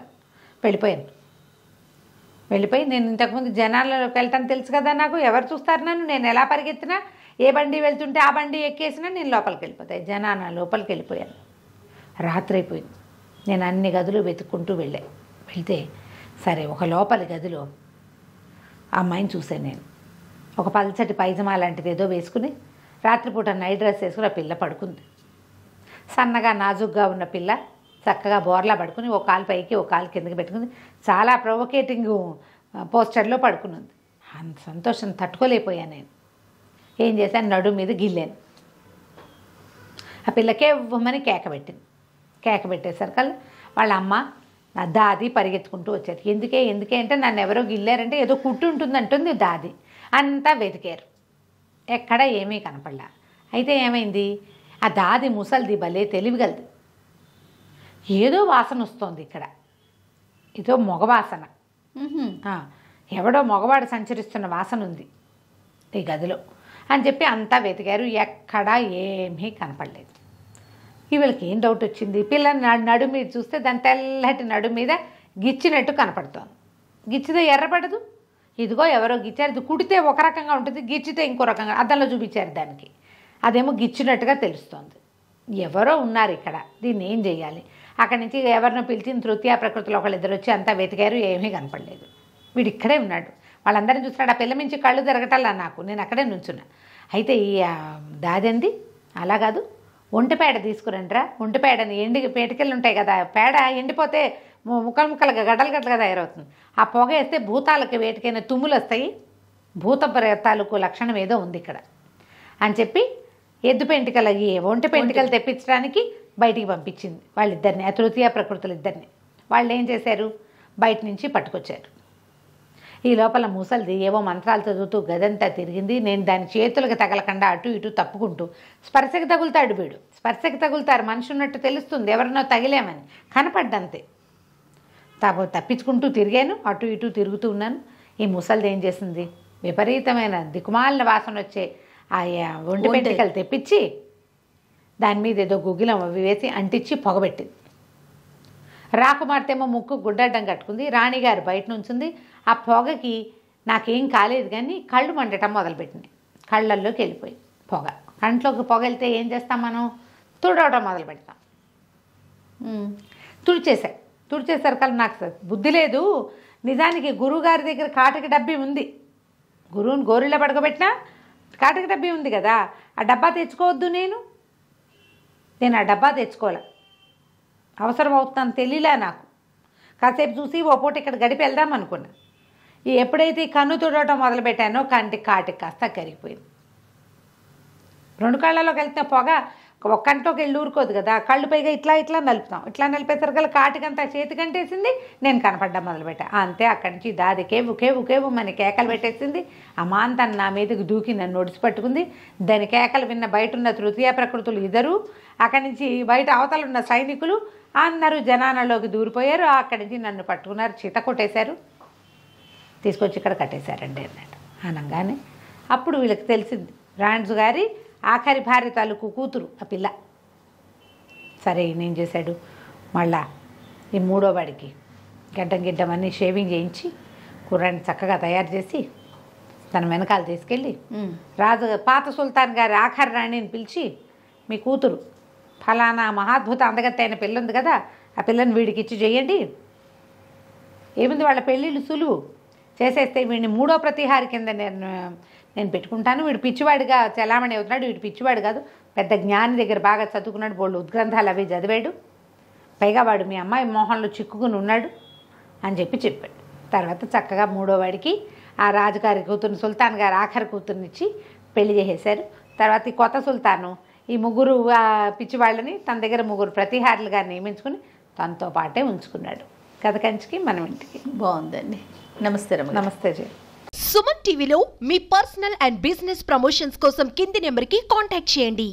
వెళ్ళిపోయి నేను ఇంతకుముందు జనాల్లోకి వెళ్తాను తెలుసు కదా, నాకు ఎవరు చూస్తారు నన్ను, నేను ఎలా పరిగెత్తినా ఏ బండి వెళ్తుంటే ఆ బండి ఎక్కేసినా నేను లోపలికి వెళ్ళిపోతాయి. జనాన లోపలికి వెళ్ళిపోయాను. రాత్రి అయిపోయింది. నేను అన్ని గదులు వెతుక్కుంటూ వెళ్తే సరే ఒక లోపలి గదిలో అమ్మాయిని చూశాను. నేను ఒక పల్చటి పైజమా లాంటిది ఏదో వేసుకుని రాత్రిపూట నైట్ డ్రెస్ వేసుకుని ఆ పిల్ల పడుకుంది. సన్నగా నాజుగ్గా ఉన్న పిల్ల చక్కగా బోర్లా పడుకుని ఒక కాలు పైకి ఒక కాలు కిందకి పెట్టుకుంది. చాలా ప్రొవోకేటింగ్ పోస్టర్లో పడుకున్నది. అంత సంతోషం తట్టుకోలేకపోయాను. నేను ఏం చేశాను, నడుము మీద గిల్లాను. ఆ పిల్లకే ఉవ్వమని కేక పెట్టేసరికల్లా వాళ్ళ అమ్మ నా దాది పరిగెత్తుకుంటూ వచ్చారు. ఎందుకే అంటే నన్ను ఎవరో గిల్లారంటే ఏదో కుట్టు ఉంటుంది అంటుంది దాది. అంతా వెతికారు, ఎక్కడ ఏమీ కనపడలా. అయితే ఏమైంది, ఆ దాది ముసలిది భలే తెలివిగలది. ఏదో వాసన వస్తోంది ఇక్కడ, ఏదో మగవాసన, ఎవడో మగవాడు సంచరిస్తున్న వాసన ఉంది ఈ గదిలో అని చెప్పి అంతా వెతికారు. ఎక్కడా ఏమీ కనపడలేదు. వీళ్ళకి ఏం డౌట్ వచ్చింది, పిల్లని నడుము మీద చూస్తే దాని తెల్లటి నడుము మీద గిచ్చినట్టు కనపడుతోంది. గిచ్చితే ఎర్రపడదు. ఇదిగో ఎవరో గిచ్చారు. ఇది కుడితే ఒక రకంగా ఉంటుంది, గిచ్చితే ఇంకో రకంగా, అద్దంలో చూపించారు దానికి. అదేమో గిచ్చినట్టుగా తెలుస్తోంది. ఎవరో ఉన్నారు ఇక్కడ, దీన్ని ఏం చేయాలి. అక్కడి నుంచి ఎవరినో పిలిచిన తృతీయ ప్రకృతిలో ఒకళ్ళిద్దరు వచ్చి అంతా వెతికారు, ఏమీ కనపడలేదు. వీడు ఇక్కడే ఉన్నాడు. వాళ్ళందరినీ చూస్తున్నాడు. ఆ పిల్ల మించి కళ్ళు తిరగటల్లా నాకు. నేను అక్కడే నుంచున్నా. అయితే ఈ దాదంది అలా కాదు, ఒంటిపేడ తీసుకురండిరా. ఒంటిపేడని పేటకెళ్ళి ఉంటాయి కదా, పేడ ఎండిపోతే ముక్కలుగా గడ్డలుగా తయారవుతుంది. ఆ పొగ వేస్తే భూతాలకు వేటికైనా తుమ్ములు వస్తాయి, భూత తాలూకు లక్షణం ఏదో ఉంది ఇక్కడ అని చెప్పి ఎద్దు పెంటికలు ఒంటి పెంటికలు తెప్పించడానికి బయటికి పంపించింది వాళ్ళిద్దరిని, ఆ తృతీయ ప్రకృతులు ఇద్దరిని. వాళ్ళు ఏం చేశారు, బయట నుంచి పట్టుకొచ్చారు. ఈ లోపల ముసలిది ఏవో మంత్రాలు చదువుతూ గదంతా తిరిగింది. నేను దాని చేతులకు తగలకుండా అటు ఇటు తప్పుకుంటూ, స్పర్శకి తగులుతాడు వీడు, స్పర్శకి తగులుతారు, మనిషి ఉన్నట్టు తెలుస్తుంది, ఎవరినో తగిలేమని కనపడ్డంతే. తప్పించుకుంటూ తిరిగాను, అటు ఇటు తిరుగుతూ ఉన్నాను. ఈ ముసలిది ఏం చేసింది, విపరీతమైన దిక్కుమాలిన వాసన వచ్చే ఆ ఒంటి పెంటికలు తెప్పించి దాని మీద ఏదో గుగ్గిలం అవి వేసి అంటించి పొగబెట్టింది. రాకుమార్తెమో ముక్కు గుడ్డడ్డం కట్టుకుంది, రాణిగారు బయట నుంచుంది. ఆ పొగకి నాకేం కాలేదు కానీ కళ్ళు మండటం మొదలుపెట్టింది. కళ్ళల్లోకి వెళ్ళిపోయి పొగ, కంట్లోకి పొగ వెళ్తే ఏం చేస్తాం మనం? తుడవడం మొదలు పెడతాం. తుడిచేసరికల్లా నాకు బుద్ధి లేదు. నిజానికి గురువుగారి దగ్గర కాటక డబ్బీ ఉంది, గురువుని గోరులో పడుకోబెట్టినా కాటక డబ్బీ ఉంది కదా, ఆ డబ్బా తెచ్చుకోవద్దు. నేను ఆ డబ్బా తెచ్చుకోలే, అవసరం అవుతుందని తెలియలే నాకు. కాసేపు చూసి ఓ పూట ఇక్కడ గడిపి వెళ్దాం అనుకున్నా. ఎప్పుడైతే ఈ కన్ను తుడవటం మొదలుపెట్టానో కంటికి కాటికి కాస్త కరిగిపోయింది. 2 కళ్ళలోకి వెళ్తే పొగ ఒక కంట్లోకి వెళ్ళి ఊరుకోదు కదా, కళ్ళు పైగా ఇట్లా నలుపుతాం. ఇట్లా నలిపేసరికల్లా కాటికంతా చేతి కంటేసింది, నేను కనపడ్డం మొదలుపెట్టా. అంతే, అక్కడి నుంచి దాది కేవు మన కేకలు పెట్టేసింది. అమాంతం నా మీదకి దూకి నన్ను ఒడిసి పట్టుకుంది. దాని కేకలు విన్న బయట ఉన్న తృతీయ ప్రకృతులు ఇద్దరు, అక్కడి నుంచి బయట అవతల ఉన్న సైనికులు అందరూ జనాలలోకి దూరిపోయారు. అక్కడి నుంచి నన్ను పట్టుకున్నారు, చీత కొట్టేశారు, తీసుకొచ్చి ఇక్కడ కట్టేశారండి అన్నాడు. అనగానే అప్పుడు వీళ్ళకి తెలిసింది రాణ్జు గారి ఆఖరి భార్య తాలూకు కూతురు ఆ పిల్ల. సరే ఈయన ఏం చేశాడు, మళ్ళా ఈ 3వ వాడికి గిడ్డం అన్నీ షేవింగ్ చేయించి కుర్రాన్ని చక్కగా తయారు చేసి తన వెనకాల తీసుకెళ్ళి పాత సుల్తాన్ గారి ఆఖరి రాణిని పిలిచి, మీ కూతురు ఫలానా మహాద్భుత అందగత్తి అయిన పిల్ల ఉంది కదా, ఆ పిల్లని వీడికి ఇచ్చి చేయండి. ఏముంది, వాళ్ళ పెళ్ళిళ్ళు సులువు చేసేస్తే వీడిని 3వ ప్రతిహారి కింద నేను పెట్టుకుంటాను. వీడు పిచ్చివాడిగా చలామణి అవుతున్నాడు, వీడు పిచ్చివాడు కాదు, పెద్ద జ్ఞాని దగ్గర బాగా చదువుకున్నాడు, బోళ్ళు ఉద్గ్రంథాలు అవి చదివాడు, పైగా వాడు మీ అమ్మాయి మోహంలో చిక్కుకుని ఉన్నాడు అని చెప్పాడు. తర్వాత చక్కగా 3వ వాడికి ఆ రాజుగారి కూతురుని, సుల్తాన్ గారు ఆఖరి కూతురునిచ్చి పెళ్లి చేసేశారు. తర్వాత ఈ కొత్త సుల్తాను ఈ 3 పిచ్చివాళ్ళని తన దగ్గర 3 ప్రతిహారులుగా నియమించుకుని తనతో పాటే ఉంచుకున్నాడు. కథ కంచికి మనం ఇంటికి. బాగుందండి. నమస్తే రమ్య. నమస్తే జయ. సుమన్ టీవీలో మీ పర్సనల్ అండ్ బిజినెస్ ప్రమోషన్స్ కోసం కింది నెంబర్కి కాంటాక్ట్ చేయండి.